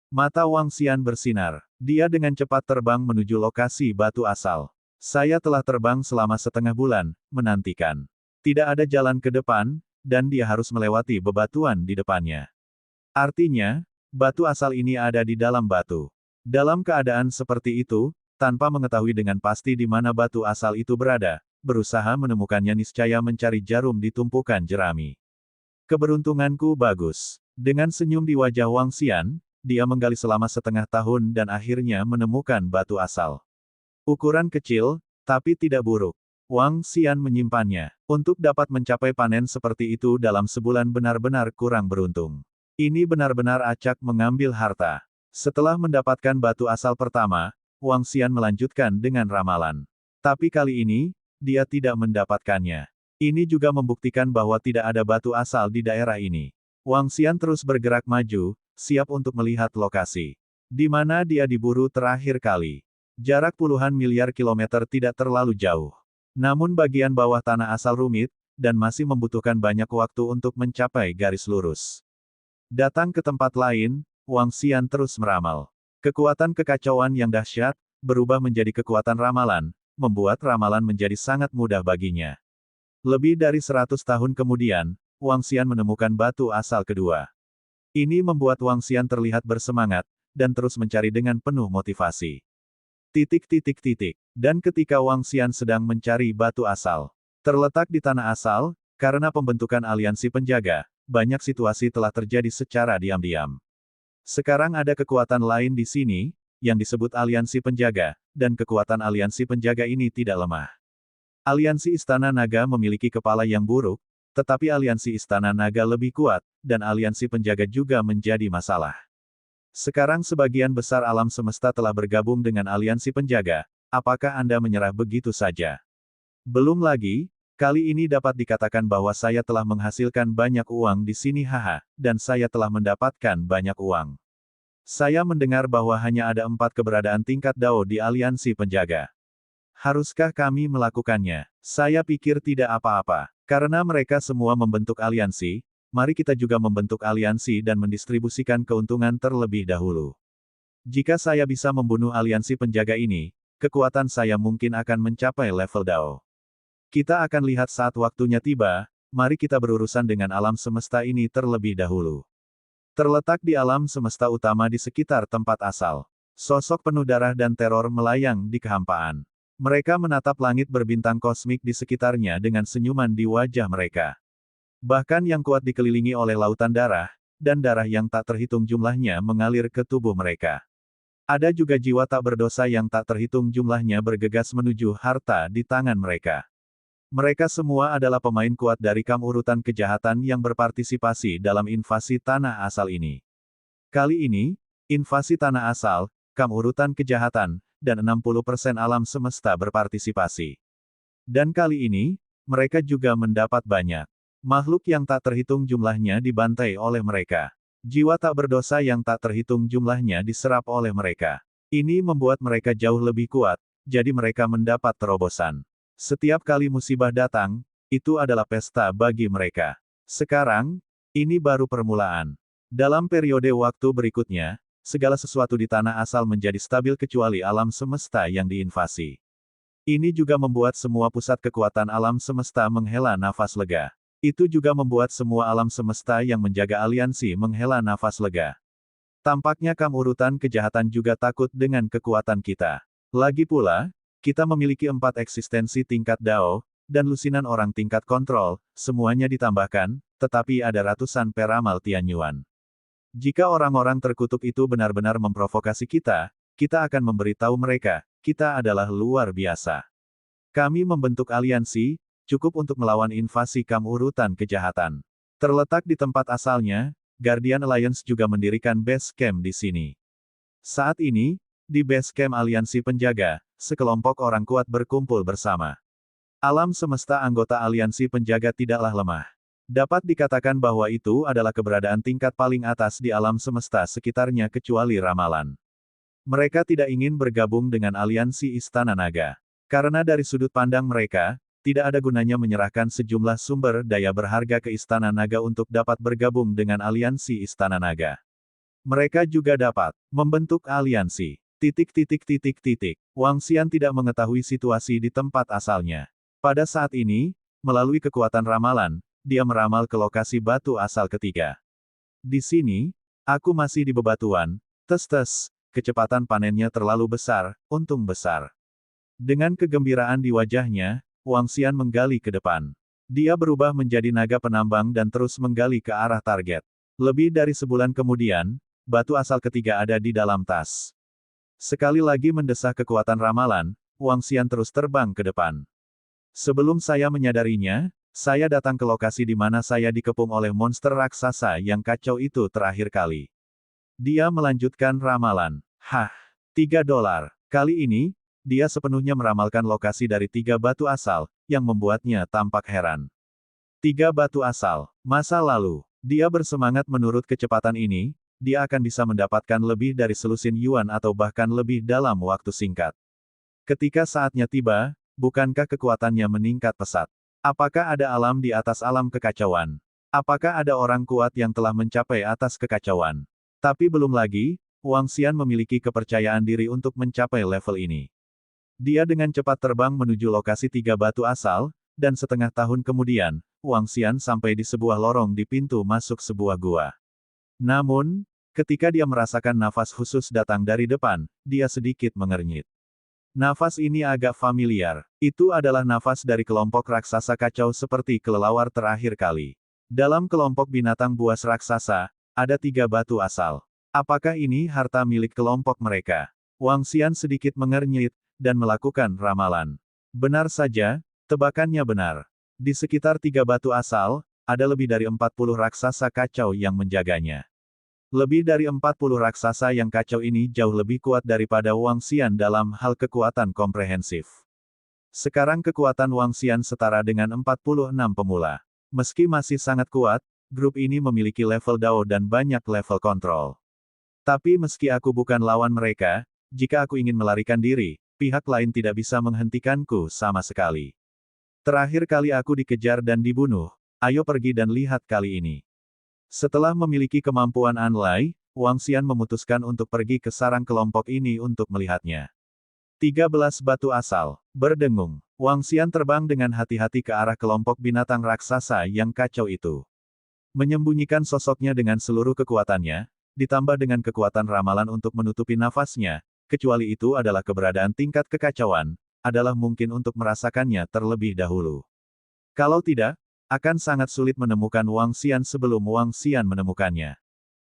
Mata Wang Xian bersinar. Dia dengan cepat terbang menuju lokasi batu asal. Saya telah terbang selama setengah bulan, menantikan. Tidak ada jalan ke depan, dan dia harus melewati bebatuan di depannya. Artinya, batu asal ini ada di dalam batu. Dalam keadaan seperti itu, tanpa mengetahui dengan pasti di mana batu asal itu berada, berusaha menemukannya niscaya mencari jarum di tumpukan jerami. Keberuntunganku bagus. Dengan senyum di wajah Wang Xian, dia menggali selama setengah tahun dan akhirnya menemukan batu asal. Ukuran kecil, tapi tidak buruk. Wang Xian menyimpannya. Untuk dapat mencapai panen seperti itu dalam sebulan benar-benar kurang beruntung. Ini benar-benar acak mengambil harta. Setelah mendapatkan batu asal pertama, Wang Xian melanjutkan dengan ramalan. Tapi kali ini, dia tidak mendapatkannya. Ini juga membuktikan bahwa tidak ada batu asal di daerah ini. Wang Xian terus bergerak maju, siap untuk melihat lokasi di mana dia diburu terakhir kali. Jarak puluhan miliar kilometer tidak terlalu jauh. Namun bagian bawah tanah asal rumit, dan masih membutuhkan banyak waktu untuk mencapai garis lurus. Datang ke tempat lain, Wang Xian terus meramal. Kekuatan kekacauan yang dahsyat, berubah menjadi kekuatan ramalan, membuat ramalan menjadi sangat mudah baginya. Lebih dari 100 tahun kemudian, Wang Xian menemukan batu asal kedua. Ini membuat Wang Xian terlihat bersemangat, dan terus mencari dengan penuh motivasi. Dan ketika Wang Xian sedang mencari batu asal, terletak di tanah asal, karena pembentukan aliansi penjaga, banyak situasi telah terjadi secara diam-diam. Sekarang ada kekuatan lain di sini, yang disebut aliansi penjaga, dan kekuatan aliansi penjaga ini tidak lemah. Aliansi Istana Naga memiliki kepala yang buruk, tetapi aliansi Istana Naga lebih kuat, dan aliansi penjaga juga menjadi masalah. Sekarang sebagian besar alam semesta telah bergabung dengan aliansi penjaga, apakah Anda menyerah begitu saja? Belum lagi, kali ini dapat dikatakan bahwa saya telah menghasilkan banyak uang di sini haha, dan saya telah mendapatkan banyak uang. Saya mendengar bahwa hanya ada 4 keberadaan tingkat Dao di aliansi penjaga. Haruskah kami melakukannya? Saya pikir tidak apa-apa. Karena mereka semua membentuk aliansi, mari kita juga membentuk aliansi dan mendistribusikan keuntungan terlebih dahulu. Jika saya bisa membunuh aliansi penjaga ini, kekuatan saya mungkin akan mencapai level Dao. Kita akan lihat saat waktunya tiba, mari kita berurusan dengan alam semesta ini terlebih dahulu. Terletak di alam semesta utama di sekitar tempat asal. Sosok penuh darah dan teror melayang di kehampaan. Mereka menatap langit berbintang kosmik di sekitarnya dengan senyuman di wajah mereka. Bahkan yang kuat dikelilingi oleh lautan darah, dan darah yang tak terhitung jumlahnya mengalir ke tubuh mereka. Ada juga jiwa tak berdosa yang tak terhitung jumlahnya bergegas menuju harta di tangan mereka. Mereka semua adalah pemain kuat dari kam urutan kejahatan yang berpartisipasi dalam invasi tanah asal ini. Kali ini, invasi tanah asal, kam urutan kejahatan, dan 60% alam semesta berpartisipasi. Dan kali ini, mereka juga mendapat banyak makhluk yang tak terhitung jumlahnya dibantai oleh mereka. Jiwa tak berdosa yang tak terhitung jumlahnya diserap oleh mereka. Ini membuat mereka jauh lebih kuat, jadi mereka mendapat terobosan. Setiap kali musibah datang, itu adalah pesta bagi mereka. Sekarang, ini baru permulaan. Dalam periode waktu berikutnya, segala sesuatu di tanah asal menjadi stabil kecuali alam semesta yang diinvasi. Ini juga membuat semua pusat kekuatan alam semesta menghela nafas lega. Itu juga membuat semua alam semesta yang menjaga aliansi menghela nafas lega. Tampaknya kam urutan kejahatan juga takut dengan kekuatan kita. Lagi pula, kita memiliki 4 eksistensi tingkat Dao, dan lusinan orang tingkat kontrol, semuanya ditambahkan, tetapi ada ratusan peramal Tianyuan. Jika orang-orang terkutuk itu benar-benar memprovokasi kita akan memberitahu mereka, kita adalah luar biasa. Kami membentuk aliansi, cukup untuk melawan invasi kam urutan kejahatan. Terletak di tempat asalnya, Guardian Alliance juga mendirikan base camp di sini. Saat ini, di base camp aliansi penjaga, sekelompok orang kuat berkumpul bersama. Alam semesta anggota aliansi penjaga tidaklah lemah. Dapat dikatakan bahwa itu adalah keberadaan tingkat paling atas di alam semesta sekitarnya kecuali ramalan. Mereka tidak ingin bergabung dengan aliansi Istana Naga. Karena dari sudut pandang mereka, tidak ada gunanya menyerahkan sejumlah sumber daya berharga ke Istana Naga untuk dapat bergabung dengan aliansi Istana Naga. Mereka juga dapat membentuk aliansi. Wang Xian tidak mengetahui situasi di tempat asalnya. Pada saat ini, melalui kekuatan ramalan, dia meramal ke lokasi batu asal ketiga. Di sini, aku masih di bebatuan, kecepatan panennya terlalu besar, untung besar. Dengan kegembiraan di wajahnya, Wang Xian menggali ke depan. Dia berubah menjadi naga penambang dan terus menggali ke arah target. Lebih dari sebulan kemudian, batu asal ketiga ada di dalam tas. Sekali lagi mendesak kekuatan ramalan, Wang Xian terus terbang ke depan. Sebelum saya menyadarinya, saya datang ke lokasi di mana saya dikepung oleh monster raksasa yang kacau itu terakhir kali. Dia melanjutkan ramalan. $3. Kali ini, dia sepenuhnya meramalkan lokasi dari 3 batu asal, yang membuatnya tampak heran. 3 batu asal. Masa lalu, dia bersemangat menurut kecepatan ini, dia akan bisa mendapatkan lebih dari selusin yuan atau bahkan lebih dalam waktu singkat. Ketika saatnya tiba, bukankah kekuatannya meningkat pesat? Apakah ada alam di atas alam kekacauan? Apakah ada orang kuat yang telah mencapai atas kekacauan? Tapi belum lagi, Wang Xian memiliki kepercayaan diri untuk mencapai level ini. Dia dengan cepat terbang menuju lokasi 3 batu asal, dan setengah tahun kemudian, Wang Xian sampai di sebuah lorong di pintu masuk sebuah gua. Namun, ketika dia merasakan nafas khusus datang dari depan, dia sedikit mengernyit. Nafas ini agak familiar. Itu adalah nafas dari kelompok raksasa kacau seperti kelelawar terakhir kali. Dalam kelompok binatang buas raksasa, ada 3 batu asal. Apakah ini harta milik kelompok mereka? Wang Xian sedikit mengernyit, dan melakukan ramalan. Benar saja, tebakannya benar. Di sekitar 3 batu asal, ada lebih dari 40 raksasa kacau yang menjaganya. Lebih dari 40 raksasa yang kacau ini jauh lebih kuat daripada Wang Xian dalam hal kekuatan komprehensif. Sekarang kekuatan Wang Xian setara dengan 46 pemula. Meski masih sangat kuat, grup ini memiliki level Dao dan banyak level kontrol. Tapi meski aku bukan lawan mereka, jika aku ingin melarikan diri, pihak lain tidak bisa menghentikanku sama sekali. Terakhir kali aku dikejar dan dibunuh, ayo pergi dan lihat kali ini. Setelah memiliki kemampuan Anlai, Wang Xian memutuskan untuk pergi ke sarang kelompok ini untuk melihatnya. 13 batu asal. Berdengung, Wang Xian terbang dengan hati-hati ke arah kelompok binatang raksasa yang kacau itu. Menyembunyikan sosoknya dengan seluruh kekuatannya, ditambah dengan kekuatan ramalan untuk menutupi nafasnya, kecuali itu adalah keberadaan tingkat kekacauan, adalah mungkin untuk merasakannya terlebih dahulu. Kalau tidak, akan sangat sulit menemukan Wang Xian sebelum Wang Xian menemukannya.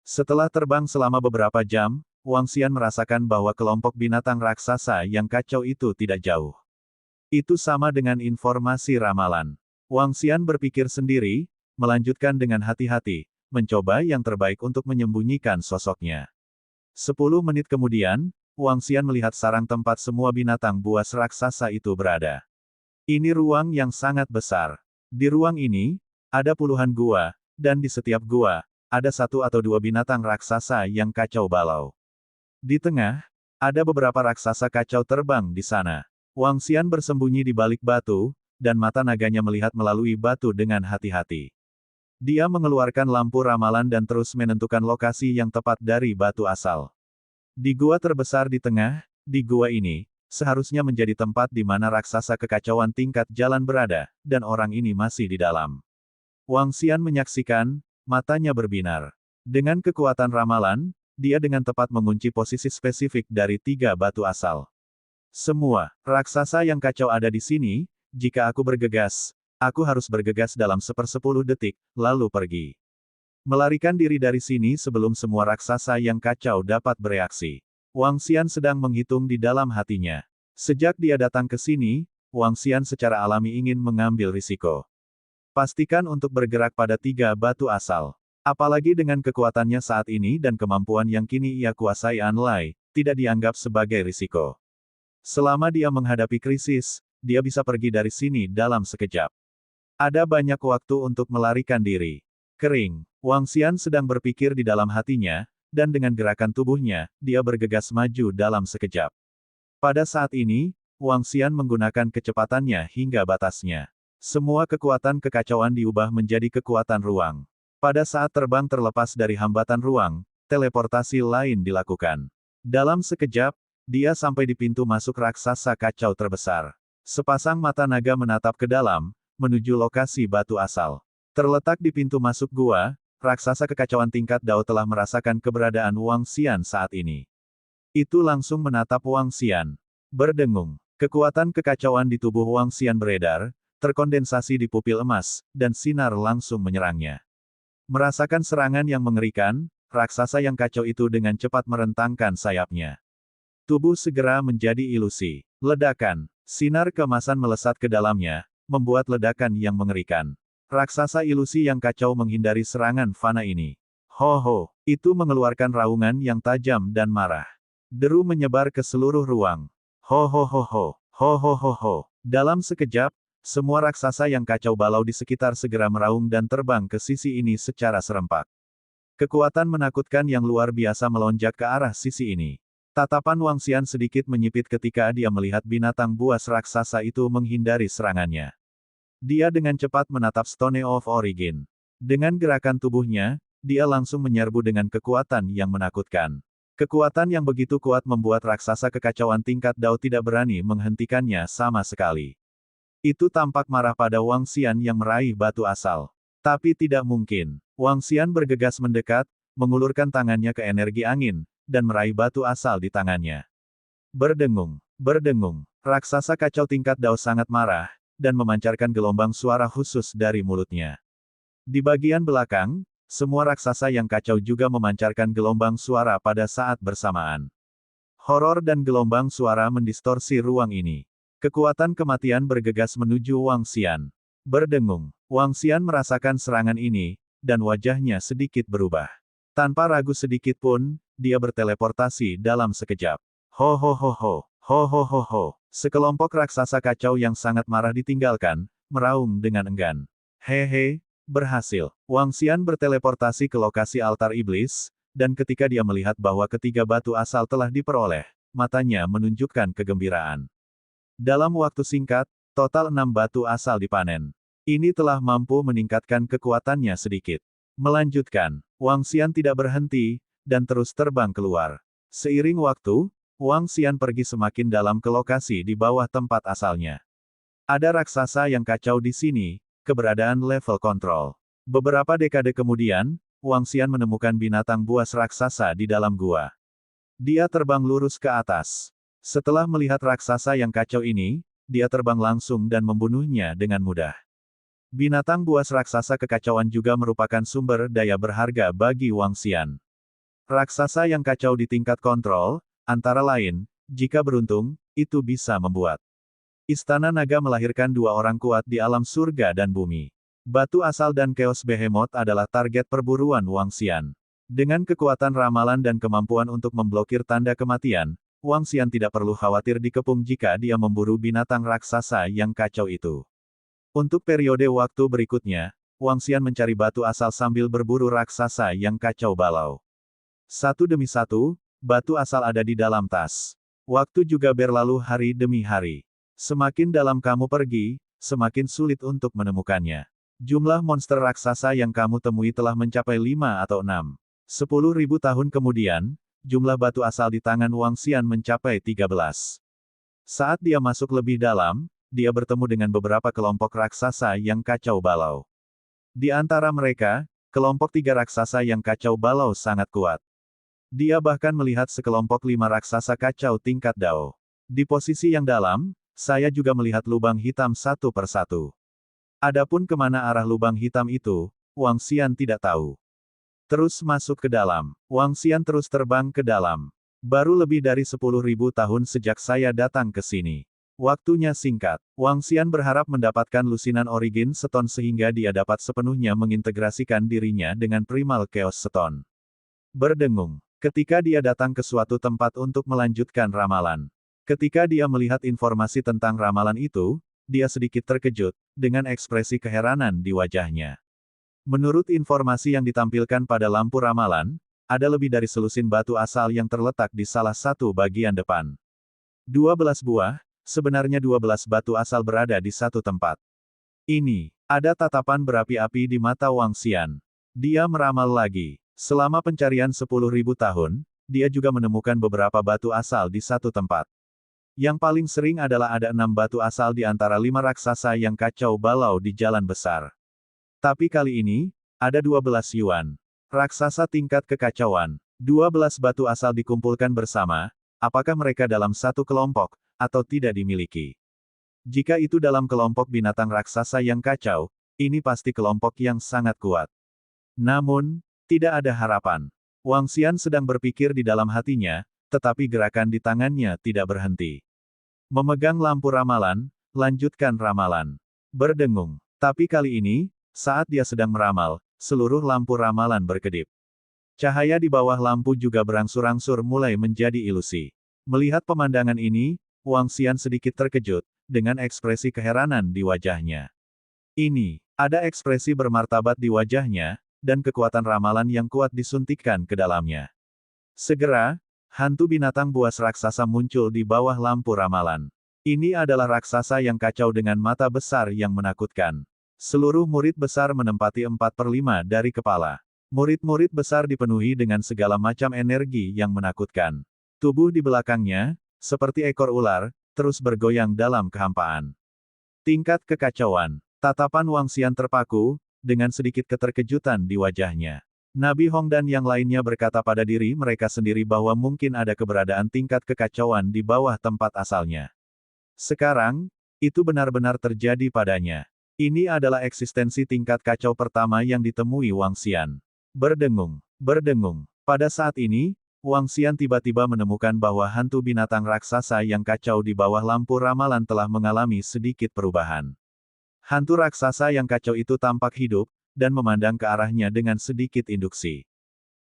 Setelah terbang selama beberapa jam, Wang Xian merasakan bahwa kelompok binatang raksasa yang kacau itu tidak jauh. Itu sama dengan informasi ramalan. Wang Xian berpikir sendiri, melanjutkan dengan hati-hati, mencoba yang terbaik untuk menyembunyikan sosoknya. 10 menit kemudian, Wang Xian melihat sarang tempat semua binatang buas raksasa itu berada. Ini ruang yang sangat besar. Di ruang ini, ada puluhan gua, dan di setiap gua, ada 1 atau 2 binatang raksasa yang kacau balau. Di tengah, ada beberapa raksasa kacau terbang di sana. Wang Xian bersembunyi di balik batu, dan mata naganya melihat melalui batu dengan hati-hati. Dia mengeluarkan lampu ramalan dan terus menentukan lokasi yang tepat dari batu asal. Di gua terbesar di tengah, di gua ini, seharusnya menjadi tempat di mana raksasa kekacauan tingkat jalan berada, dan orang ini masih di dalam. Wang Xian menyaksikan, matanya berbinar. Dengan kekuatan ramalan, dia dengan tepat mengunci posisi spesifik dari 3 batu asal. Semua raksasa yang kacau ada di sini, jika aku bergegas, aku harus bergegas dalam 1/10 detik, lalu pergi. Melarikan diri dari sini sebelum semua raksasa yang kacau dapat bereaksi. Wang Xian sedang menghitung di dalam hatinya. Sejak dia datang ke sini, Wang Xian secara alami ingin mengambil risiko. Pastikan untuk bergerak pada 3 batu asal. Apalagi dengan kekuatannya saat ini dan kemampuan yang kini ia kuasai Anlai, tidak dianggap sebagai risiko. Selama dia menghadapi krisis, dia bisa pergi dari sini dalam sekejap. Ada banyak waktu untuk melarikan diri. Kering. Wang Xian sedang berpikir di dalam hatinya, dan dengan gerakan tubuhnya, dia bergegas maju dalam sekejap. Pada saat ini, Wang Xian menggunakan kecepatannya hingga batasnya. Semua kekuatan kekacauan diubah menjadi kekuatan ruang. Pada saat terbang terlepas dari hambatan ruang, teleportasi lain dilakukan. Dalam sekejap, dia sampai di pintu masuk raksasa kacau terbesar. Sepasang mata naga menatap ke dalam, menuju lokasi batu asal. Terletak di pintu masuk gua, raksasa kekacauan tingkat Dao telah merasakan keberadaan Wang Xian saat ini. Itu langsung menatap Wang Xian. Berdengung. Kekuatan kekacauan di tubuh Wang Xian beredar, terkondensasi di pupil emas, dan sinar langsung menyerangnya. Merasakan serangan yang mengerikan, raksasa yang kacau itu dengan cepat merentangkan sayapnya. Tubuh segera menjadi ilusi. Ledakan. Sinar keemasan melesat ke dalamnya, membuat ledakan yang mengerikan. Raksasa ilusi yang kacau menghindari serangan fana ini. Ho ho, itu mengeluarkan raungan yang tajam dan marah. Deru menyebar ke seluruh ruang. Ho ho ho ho, ho ho ho ho. Dalam sekejap, semua raksasa yang kacau balau di sekitar segera meraung dan terbang ke sisi ini secara serempak. Kekuatan menakutkan yang luar biasa melonjak ke arah sisi ini. Tatapan Wang Xian sedikit menyipit ketika dia melihat binatang buas raksasa itu menghindari serangannya. Dia dengan cepat menatap Stone of Origin. Dengan gerakan tubuhnya, dia langsung menyerbu dengan kekuatan yang menakutkan. Kekuatan yang begitu kuat membuat raksasa kekacauan tingkat Dao tidak berani menghentikannya sama sekali. Itu tampak marah pada Wang Xian yang meraih batu asal. Tapi tidak mungkin. Wang Xian bergegas mendekat, mengulurkan tangannya ke energi angin, dan meraih batu asal di tangannya. Berdengung, berdengung. Raksasa kacau tingkat Dao sangat marah, dan memancarkan gelombang suara khusus dari mulutnya. Di bagian belakang, semua raksasa yang kacau juga memancarkan gelombang suara pada saat bersamaan. Horor dan gelombang suara mendistorsi ruang ini. Kekuatan kematian bergegas menuju Wang Xian. Berdengung, Wang Xian merasakan serangan ini, dan wajahnya sedikit berubah. Tanpa ragu sedikit pun, dia berteleportasi dalam sekejap. Ho ho ho ho, ho ho ho ho. Sekelompok raksasa kacau yang sangat marah ditinggalkan, meraung dengan enggan. Hehe, berhasil. Wang Xian berteleportasi ke lokasi altar iblis, dan ketika dia melihat bahwa ketiga batu asal telah diperoleh, matanya menunjukkan kegembiraan. Dalam waktu singkat, total 6 batu asal dipanen. Ini telah mampu meningkatkan kekuatannya sedikit. Melanjutkan, Wang Xian tidak berhenti, dan terus terbang keluar. Seiring waktu, Wang Xian pergi semakin dalam ke lokasi di bawah tempat asalnya. Ada raksasa yang kacau di sini, keberadaan level kontrol. Beberapa dekade kemudian, Wang Xian menemukan binatang buas raksasa di dalam gua. Dia terbang lurus ke atas. Setelah melihat raksasa yang kacau ini, dia terbang langsung dan membunuhnya dengan mudah. Binatang buas raksasa kekacauan juga merupakan sumber daya berharga bagi Wang Xian. Raksasa yang kacau di tingkat kontrol, antara lain, jika beruntung, itu bisa membuat Istana Naga melahirkan 2 orang kuat di alam surga dan bumi. Batu asal dan Chaos Behemoth adalah target perburuan Wang Xian. Dengan kekuatan ramalan dan kemampuan untuk memblokir tanda kematian, Wang Xian tidak perlu khawatir dikepung jika dia memburu binatang raksasa yang kacau itu. Untuk periode waktu berikutnya, Wang Xian mencari batu asal sambil berburu raksasa yang kacau balau. Satu demi satu, batu asal ada di dalam tas. Waktu juga berlalu hari demi hari. Semakin dalam kamu pergi, semakin sulit untuk menemukannya. Jumlah monster raksasa yang kamu temui telah mencapai 5 atau 6. 10.000 tahun kemudian, jumlah batu asal di tangan Wang Xian mencapai 13. Saat dia masuk lebih dalam, dia bertemu dengan beberapa kelompok raksasa yang kacau balau. Di antara mereka, kelompok 3 raksasa yang kacau balau sangat kuat. Dia bahkan melihat sekelompok 5 raksasa kacau tingkat Dao. Di posisi yang dalam, saya juga melihat lubang hitam satu persatu. Adapun kemana arah lubang hitam itu, Wang Xian tidak tahu. Terus masuk ke dalam. Wang Xian terus terbang ke dalam. Baru lebih dari 10.000 tahun sejak saya datang ke sini. Waktunya singkat. Wang Xian berharap mendapatkan lusinan Origin Stone sehingga dia dapat sepenuhnya mengintegrasikan dirinya dengan Primal Chaos Stone. Berdengung. Ketika dia datang ke suatu tempat untuk melanjutkan ramalan. Ketika dia melihat informasi tentang ramalan itu, dia sedikit terkejut, dengan ekspresi keheranan di wajahnya. Menurut informasi yang ditampilkan pada lampu ramalan, ada lebih dari selusin batu asal yang terletak di salah satu bagian depan. 12 buah, sebenarnya 12 batu asal berada di satu tempat. Ini, ada tatapan berapi-api di mata Wang Xian. Dia meramal lagi. Selama pencarian 10.000 tahun, dia juga menemukan beberapa batu asal di satu tempat. Yang paling sering adalah ada 6 batu asal di antara 5 raksasa yang kacau balau di jalan besar. Tapi kali ini, ada 12 Yuan. Raksasa tingkat kekacauan. 12 batu asal dikumpulkan bersama, apakah mereka dalam satu kelompok, atau tidak dimiliki. Jika itu dalam kelompok binatang raksasa yang kacau, ini pasti kelompok yang sangat kuat. Namun, tidak ada harapan. Wang Xian sedang berpikir di dalam hatinya, tetapi gerakan di tangannya tidak berhenti. Memegang lampu ramalan, lanjutkan ramalan. Berdengung. Tapi kali ini, saat dia sedang meramal, seluruh lampu ramalan berkedip. Cahaya di bawah lampu juga berangsur-angsur mulai menjadi ilusi. Melihat pemandangan ini, Wang Xian sedikit terkejut, dengan ekspresi keheranan di wajahnya. Ini, ada ekspresi bermartabat di wajahnya, dan kekuatan ramalan yang kuat disuntikkan ke dalamnya. Segera, hantu binatang buas raksasa muncul di bawah lampu ramalan. Ini adalah raksasa yang kacau dengan mata besar yang menakutkan. Seluruh murid besar menempati 4/5 dari kepala. Murid-murid besar dipenuhi dengan segala macam energi yang menakutkan. Tubuh di belakangnya, seperti ekor ular, terus bergoyang dalam kehampaan. Tingkat kekacauan. Tatapan Wang Xian terpaku, dengan sedikit keterkejutan di wajahnya. Nabi Hong dan yang lainnya berkata pada diri mereka sendiri bahwa mungkin ada keberadaan tingkat kekacauan di bawah tempat asalnya. Sekarang, itu benar-benar terjadi padanya. Ini adalah eksistensi tingkat kacau pertama yang ditemui Wang Xian. Berdengung, berdengung. Pada saat ini, Wang Xian tiba-tiba menemukan bahwa hantu binatang raksasa yang kacau di bawah lampu ramalan telah mengalami sedikit perubahan. Hantu raksasa yang kacau itu tampak hidup, dan memandang ke arahnya dengan sedikit induksi.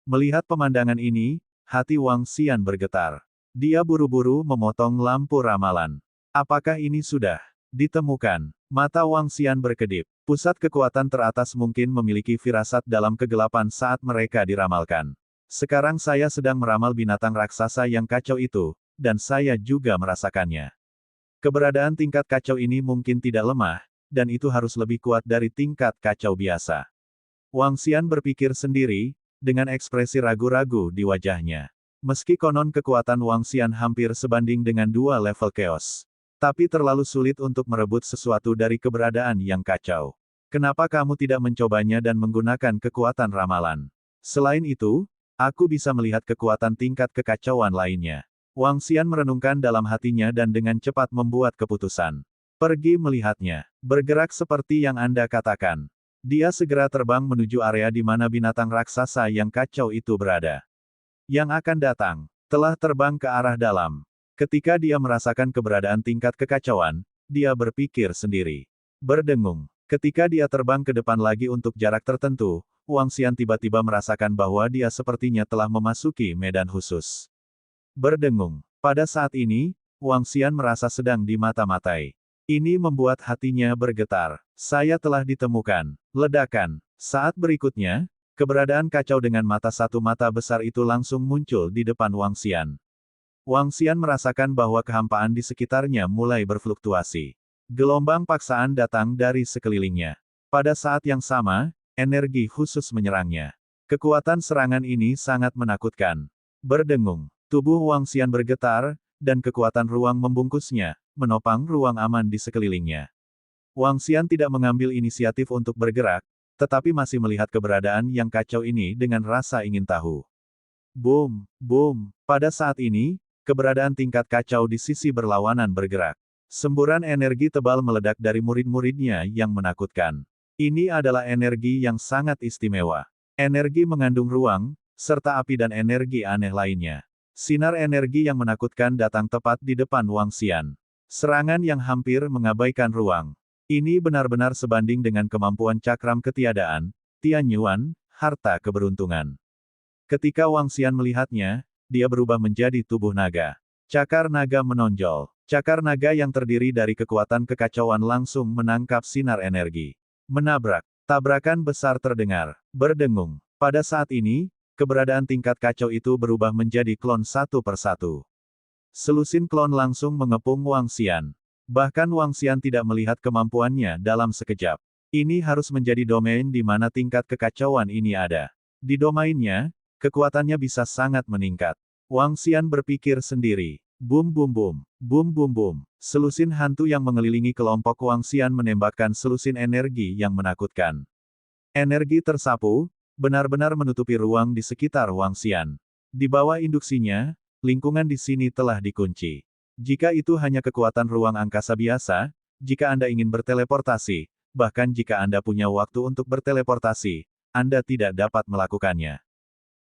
Melihat pemandangan ini, hati Wang Xian bergetar. Dia buru-buru memotong lampu ramalan. Apakah ini sudah ditemukan? Mata Wang Xian berkedip. Pusat kekuatan teratas mungkin memiliki firasat dalam kegelapan saat mereka diramalkan. Sekarang saya sedang meramal binatang raksasa yang kacau itu, dan saya juga merasakannya. Keberadaan tingkat kacau ini mungkin tidak lemah, dan itu harus lebih kuat dari tingkat kacau biasa. Wang Xian berpikir sendiri, dengan ekspresi ragu-ragu di wajahnya. Meski konon kekuatan Wang Xian hampir sebanding dengan 2 level chaos. Tapi terlalu sulit untuk merebut sesuatu dari keberadaan yang kacau. Kenapa kamu tidak mencobanya dan menggunakan kekuatan ramalan? Selain itu, aku bisa melihat kekuatan tingkat kekacauan lainnya. Wang Xian merenungkan dalam hatinya dan dengan cepat membuat keputusan. Pergi melihatnya. Bergerak seperti yang Anda katakan. Dia segera terbang menuju area di mana binatang raksasa yang kacau itu berada. Yang akan datang, telah terbang ke arah dalam. Ketika dia merasakan keberadaan tingkat kekacauan, dia berpikir sendiri. Berdengung. Ketika dia terbang ke depan lagi untuk jarak tertentu, Wang Xian tiba-tiba merasakan bahwa dia sepertinya telah memasuki medan khusus. Berdengung. Pada saat ini, Wang Xian merasa sedang dimata-matai. Ini membuat hatinya bergetar. Saya telah ditemukan. Ledakan. Saat berikutnya, keberadaan kacau dengan satu mata besar itu langsung muncul di depan Wang Xian. Wang Xian merasakan bahwa kehampaan di sekitarnya mulai berfluktuasi. Gelombang paksaan datang dari sekelilingnya. Pada saat yang sama, energi khusus menyerangnya. Kekuatan serangan ini sangat menakutkan. Berdengung. Tubuh Wang Xian bergetar, dan kekuatan ruang membungkusnya, menopang ruang aman di sekelilingnya. Wang Xian tidak mengambil inisiatif untuk bergerak, tetapi masih melihat keberadaan yang kacau ini dengan rasa ingin tahu. Boom, boom. Pada saat ini, keberadaan tingkat kacau di sisi berlawanan bergerak. Semburan energi tebal meledak dari murid-muridnya yang menakutkan. Ini adalah energi yang sangat istimewa. Energi mengandung ruang, serta api dan energi aneh lainnya. Sinar energi yang menakutkan datang tepat di depan Wang Xian. Serangan yang hampir mengabaikan ruang. Ini benar-benar sebanding dengan kemampuan cakram ketiadaan, Tian Yuan, harta keberuntungan. Ketika Wang Xian melihatnya, dia berubah menjadi tubuh naga. Cakar naga menonjol. Cakar naga yang terdiri dari kekuatan kekacauan langsung menangkap sinar energi. Menabrak. Tabrakan besar terdengar. Berdengung. Pada saat ini, keberadaan tingkat kacau itu berubah menjadi klon satu persatu. Selusin klon langsung mengepung Wang Xian. Bahkan Wang Xian tidak melihat kemampuannya dalam sekejap. Ini harus menjadi domain di mana tingkat kekacauan ini ada. Di domainnya, kekuatannya bisa sangat meningkat. Wang Xian berpikir sendiri. Boom boom boom. Boom boom boom. Selusin hantu yang mengelilingi kelompok Wang Xian menembakkan selusin energi yang menakutkan. Energi tersapu, benar-benar menutupi ruang di sekitar Wang Xian. Di bawah induksinya, lingkungan di sini telah dikunci. Jika itu hanya kekuatan ruang angkasa biasa, jika Anda ingin berteleportasi, bahkan jika Anda punya waktu untuk berteleportasi, Anda tidak dapat melakukannya.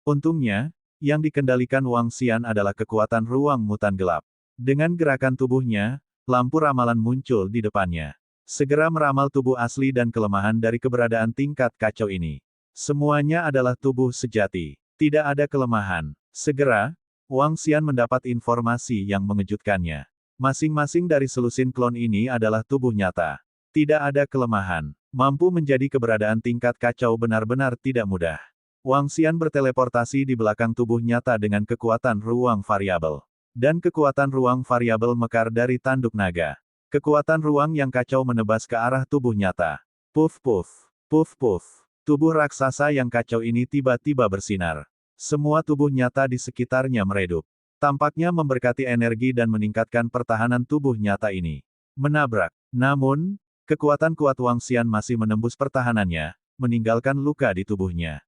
Untungnya, yang dikendalikan Wang Xian adalah kekuatan ruang mutan gelap. Dengan gerakan tubuhnya, lampu ramalan muncul di depannya. Segera meramal tubuh asli dan kelemahan dari keberadaan tingkat kacau ini. Semuanya adalah tubuh sejati. Tidak ada kelemahan. Segera, Wang Xian mendapat informasi yang mengejutkannya. Masing-masing dari selusin klon ini adalah tubuh nyata. Tidak ada kelemahan. Mampu menjadi keberadaan tingkat kacau benar-benar tidak mudah. Wang Xian berteleportasi di belakang tubuh nyata dengan kekuatan ruang variabel. Dan kekuatan ruang variabel mekar dari tanduk naga. Kekuatan ruang yang kacau menebas ke arah tubuh nyata. Puff puff, puff puff. Tubuh raksasa yang kacau ini tiba-tiba bersinar. Semua tubuh nyata di sekitarnya meredup. Tampaknya memberkati energi dan meningkatkan pertahanan tubuh nyata ini. Menabrak. Namun, kekuatan kuat Wang Xian masih menembus pertahanannya, meninggalkan luka di tubuhnya.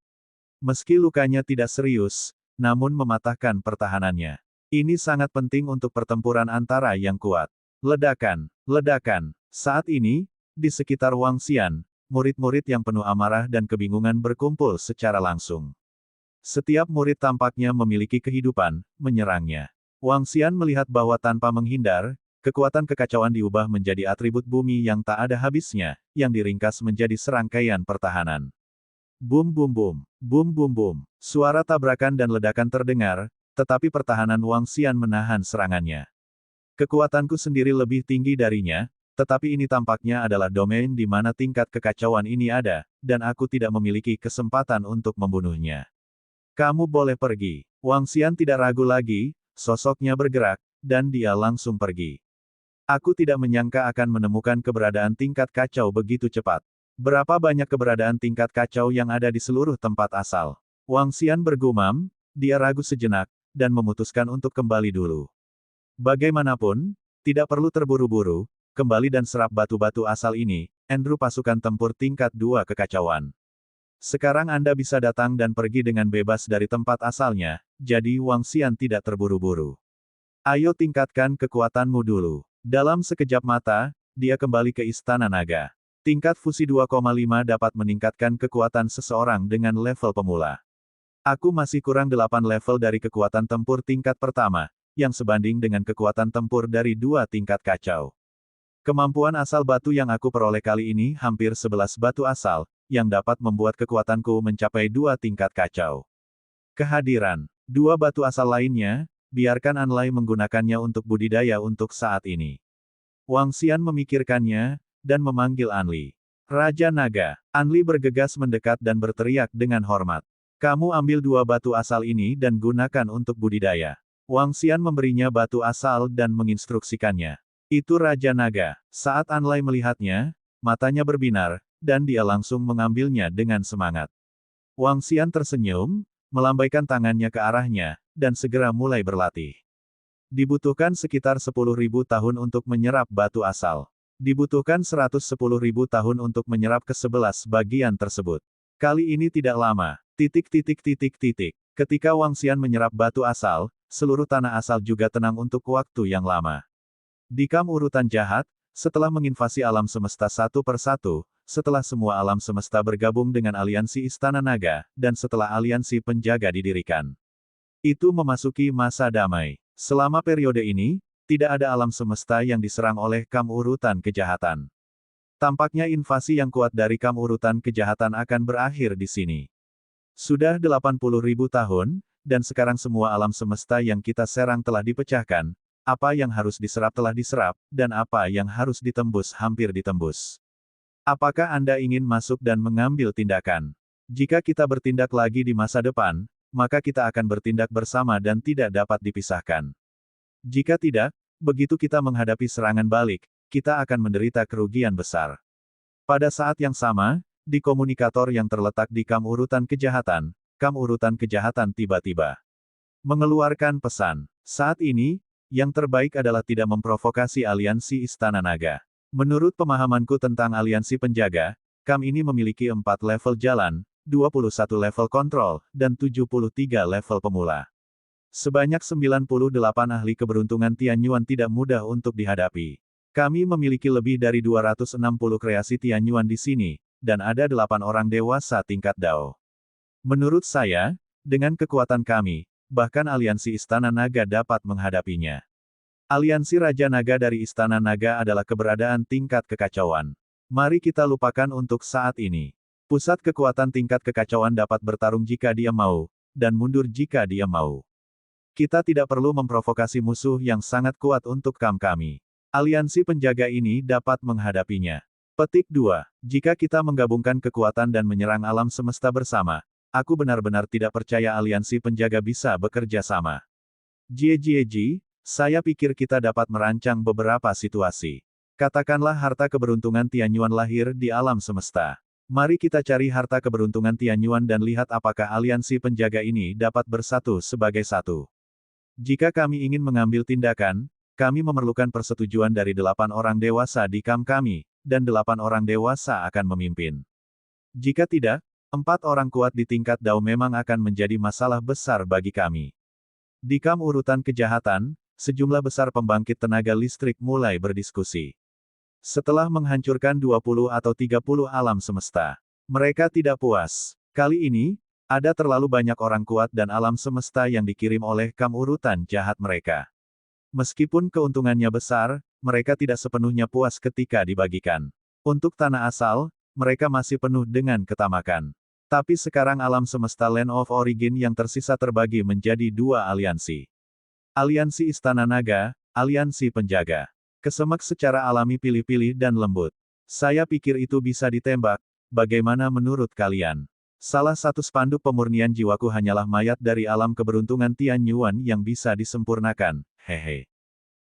Meski lukanya tidak serius, namun mematahkan pertahanannya. Ini sangat penting untuk pertempuran antara yang kuat. Ledakan, ledakan. Saat ini, di sekitar Wang Xian, murid-murid yang penuh amarah dan kebingungan berkumpul secara langsung. Setiap murid tampaknya memiliki kehidupan, menyerangnya. Wang Xian melihat bahwa tanpa menghindar, kekuatan kekacauan diubah menjadi atribut bumi yang tak ada habisnya, yang diringkas menjadi serangkaian pertahanan. Bum bum bum, bum bum bum. Suara tabrakan dan ledakan terdengar, tetapi pertahanan Wang Xian menahan serangannya. Kekuatanku sendiri lebih tinggi darinya, tetapi ini tampaknya adalah domain di mana tingkat kekacauan ini ada, dan aku tidak memiliki kesempatan untuk membunuhnya. Kamu boleh pergi. Wang Xian tidak ragu lagi, sosoknya bergerak, dan dia langsung pergi. Aku tidak menyangka akan menemukan keberadaan tingkat kacau begitu cepat. Berapa banyak keberadaan tingkat kacau yang ada di seluruh tempat asal? Wang Xian bergumam, dia ragu sejenak, dan memutuskan untuk kembali dulu. Bagaimanapun, tidak perlu terburu-buru, kembali dan serap batu-batu asal ini, Andrew pasukan tempur tingkat 2 kekacauan. Sekarang Anda bisa datang dan pergi dengan bebas dari tempat asalnya, jadi Wang Xian tidak terburu-buru. Ayo tingkatkan kekuatanmu dulu. Dalam sekejap mata, dia kembali ke Istana Naga. Tingkat fusi 2,5 dapat meningkatkan kekuatan seseorang dengan level pemula. Aku masih kurang 8 level dari kekuatan tempur tingkat pertama, yang sebanding dengan kekuatan tempur dari 2 tingkat kacau. Kemampuan asal batu yang aku peroleh kali ini hampir 11 batu asal, yang dapat membuat kekuatanku mencapai 2 tingkat kacau. Kehadiran 2 batu asal lainnya, biarkan Anlai menggunakannya untuk budidaya untuk saat ini. Wang Xian memikirkannya, dan memanggil Anli. Raja Naga. Anli bergegas mendekat dan berteriak dengan hormat. Kamu ambil 2 batu asal ini dan gunakan untuk budidaya. Wang Xian memberinya batu asal dan menginstruksikannya. Itu Raja Naga. Saat Anlai melihatnya, matanya berbinar, dan dia langsung mengambilnya dengan semangat. Wang Xian tersenyum, melambaikan tangannya ke arahnya, dan segera mulai berlatih. Dibutuhkan sekitar 10.000 tahun untuk menyerap batu asal. Dibutuhkan 110.000 tahun untuk menyerap ke-11 bagian tersebut. Kali ini tidak lama. Ketika Wang Xian menyerap batu asal, seluruh tanah asal juga tenang untuk waktu yang lama. Di kam urutan jahat, setelah menginvasi alam semesta satu persatu, setelah semua alam semesta bergabung dengan aliansi Istana Naga, dan setelah aliansi penjaga didirikan. Itu memasuki masa damai. Selama periode ini, tidak ada alam semesta yang diserang oleh kam urutan kejahatan. Tampaknya invasi yang kuat dari kam urutan kejahatan akan berakhir di sini. Sudah 80.000 tahun, dan sekarang semua alam semesta yang kita serang telah dipecahkan, apa yang harus diserap telah diserap, dan apa yang harus ditembus hampir ditembus. Apakah Anda ingin masuk dan mengambil tindakan? Jika kita bertindak lagi di masa depan, maka kita akan bertindak bersama dan tidak dapat dipisahkan. Jika tidak, begitu kita menghadapi serangan balik, kita akan menderita kerugian besar. Pada saat yang sama, di komunikator yang terletak di kam urutan kejahatan tiba-tiba mengeluarkan pesan. Saat ini, yang terbaik adalah tidak memprovokasi aliansi Istana Naga. Menurut pemahamanku tentang aliansi penjaga, kam ini memiliki 4 level jalan, 21 level kontrol, dan 73 level pemula. Sebanyak 98 ahli keberuntungan Tianyuan tidak mudah untuk dihadapi. Kami memiliki lebih dari 260 kreasi Tianyuan di sini, dan ada 8 orang dewasa tingkat Dao. Menurut saya, dengan kekuatan kami, bahkan aliansi Istana Naga dapat menghadapinya. Aliansi Raja Naga dari Istana Naga adalah keberadaan tingkat kekacauan. Mari kita lupakan untuk saat ini. Pusat kekuatan tingkat kekacauan dapat bertarung jika dia mau, dan mundur jika dia mau. Kita tidak perlu memprovokasi musuh yang sangat kuat untuk kami. Aliansi penjaga ini dapat menghadapinya. Petik 2. Jika kita menggabungkan kekuatan dan menyerang alam semesta bersama, aku benar-benar tidak percaya aliansi penjaga bisa bekerja sama. Jie, saya pikir kita dapat merancang beberapa situasi. Katakanlah harta keberuntungan Tianyuan lahir di alam semesta. Mari kita cari harta keberuntungan Tianyuan dan lihat apakah aliansi penjaga ini dapat bersatu sebagai satu. Jika kami ingin mengambil tindakan, kami memerlukan persetujuan dari 8 orang dewasa di kamp kami, dan 8 orang dewasa akan memimpin. Jika tidak, 4 orang kuat di tingkat Dao memang akan menjadi masalah besar bagi kami. Di kamp urutan kejahatan, sejumlah besar pembangkit tenaga listrik mulai berdiskusi. Setelah menghancurkan 20 atau 30 alam semesta, mereka tidak puas. Kali ini, ada terlalu banyak orang kuat dan alam semesta yang dikirim oleh kamp urutan jahat mereka. Meskipun keuntungannya besar, mereka tidak sepenuhnya puas ketika dibagikan. Untuk tanah asal, mereka masih penuh dengan ketamakan. Tapi sekarang alam semesta Land of Origin yang tersisa terbagi menjadi 2 aliansi. Aliansi Istana Naga, Aliansi Penjaga. Kesemek secara alami pilih-pilih dan lembut. Saya pikir itu bisa ditembak, bagaimana menurut kalian? Salah satu spanduk pemurnian jiwaku hanyalah mayat dari alam keberuntungan Tianyuan yang bisa disempurnakan, hehe.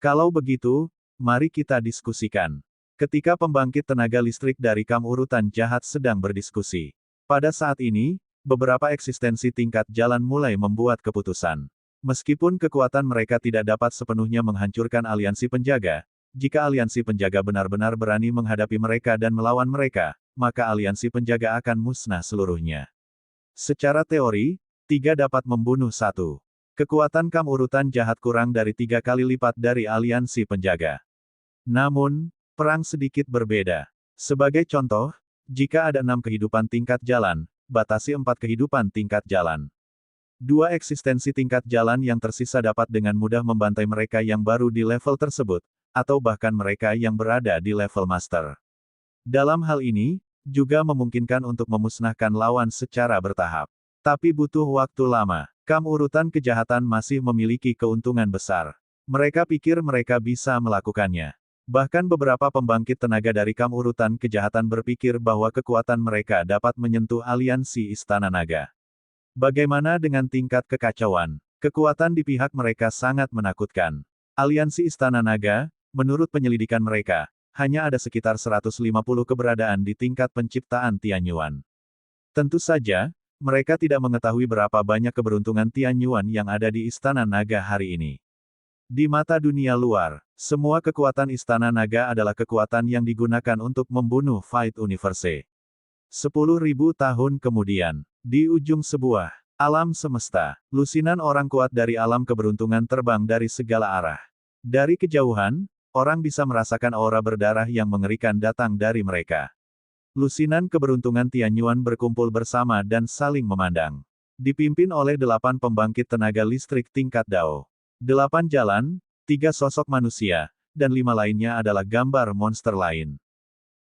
Kalau begitu, mari kita diskusikan. Ketika pembangkit tenaga listrik dari kamp urutan jahat sedang berdiskusi. Pada saat ini, beberapa eksistensi tingkat jalan mulai membuat keputusan. Meskipun kekuatan mereka tidak dapat sepenuhnya menghancurkan aliansi penjaga, jika aliansi penjaga benar-benar berani menghadapi mereka dan melawan mereka, maka aliansi penjaga akan musnah seluruhnya. Secara teori, 3 dapat membunuh 1. Kekuatan kamp urutan jahat kurang dari 3 kali lipat dari aliansi penjaga. Namun, perang sedikit berbeda. Sebagai contoh, jika ada 6 kehidupan tingkat jalan, batasi 4 kehidupan tingkat jalan. 2 eksistensi tingkat jalan yang tersisa dapat dengan mudah membantai mereka yang baru di level tersebut, atau bahkan mereka yang berada di level master. Dalam hal ini, juga memungkinkan untuk memusnahkan lawan secara bertahap. Tapi butuh waktu lama. Kamp urutan kejahatan masih memiliki keuntungan besar. Mereka pikir mereka bisa melakukannya. Bahkan beberapa pembangkit tenaga dari kamp urutan kejahatan berpikir bahwa kekuatan mereka dapat menyentuh aliansi Istana Naga. Bagaimana dengan tingkat kekacauan? Kekuatan di pihak mereka sangat menakutkan. Aliansi Istana Naga, menurut penyelidikan mereka, hanya ada sekitar 150 keberadaan di tingkat penciptaan Tianyuan. Tentu saja, mereka tidak mengetahui berapa banyak keberuntungan Tianyuan yang ada di Istana Naga hari ini. Di mata dunia luar, semua kekuatan Istana Naga adalah kekuatan yang digunakan untuk membunuh Fight Universe. 10.000 tahun kemudian, di ujung sebuah alam semesta, lusinan orang kuat dari alam keberuntungan terbang dari segala arah. Dari kejauhan, orang bisa merasakan aura berdarah yang mengerikan datang dari mereka. Lusinan keberuntungan Tianyuan berkumpul bersama dan saling memandang. Dipimpin oleh 8 pembangkit tenaga listrik tingkat Dao. 8 jalan, 3 sosok manusia, dan 5 lainnya adalah gambar monster lain.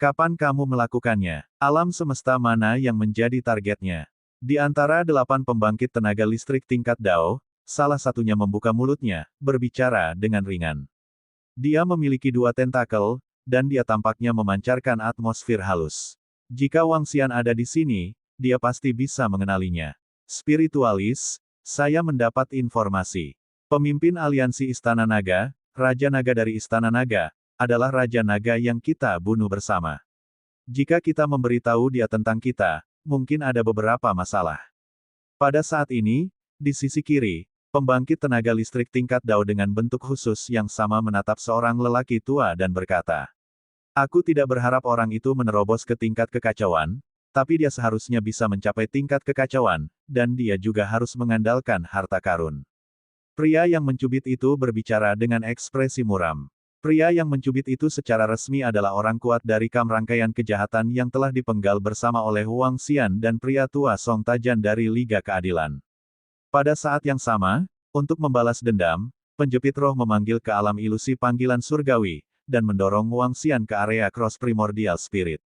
Kapan kamu melakukannya? Alam semesta mana yang menjadi targetnya? Di antara 8 pembangkit tenaga listrik tingkat Dao, salah satunya membuka mulutnya, berbicara dengan ringan. Dia memiliki 2 tentakel, dan dia tampaknya memancarkan atmosfer halus. Jika Wang Xian ada di sini, dia pasti bisa mengenalinya. Spiritualis, saya mendapat informasi. Pemimpin aliansi Istana Naga, Raja Naga dari Istana Naga, adalah Raja Naga yang kita bunuh bersama. Jika kita memberitahu dia tentang kita, mungkin ada beberapa masalah. Pada saat ini, di sisi kiri, pembangkit tenaga listrik tingkat Dao dengan bentuk khusus yang sama menatap seorang lelaki tua dan berkata, "Aku tidak berharap orang itu menerobos ke tingkat kekacauan, tapi dia seharusnya bisa mencapai tingkat kekacauan, dan dia juga harus mengandalkan harta karun." Pria yang mencubit itu berbicara dengan ekspresi muram. Pria yang mencubit itu secara resmi adalah orang kuat dari kamp rangkaian kejahatan yang telah dipenggal bersama oleh Wang Xian dan pria tua Song Tajan dari Liga Keadilan. Pada saat yang sama, untuk membalas dendam, penjepit roh memanggil ke alam ilusi panggilan surgawi, dan mendorong Wang Xian ke area Cross Primordial Spirit.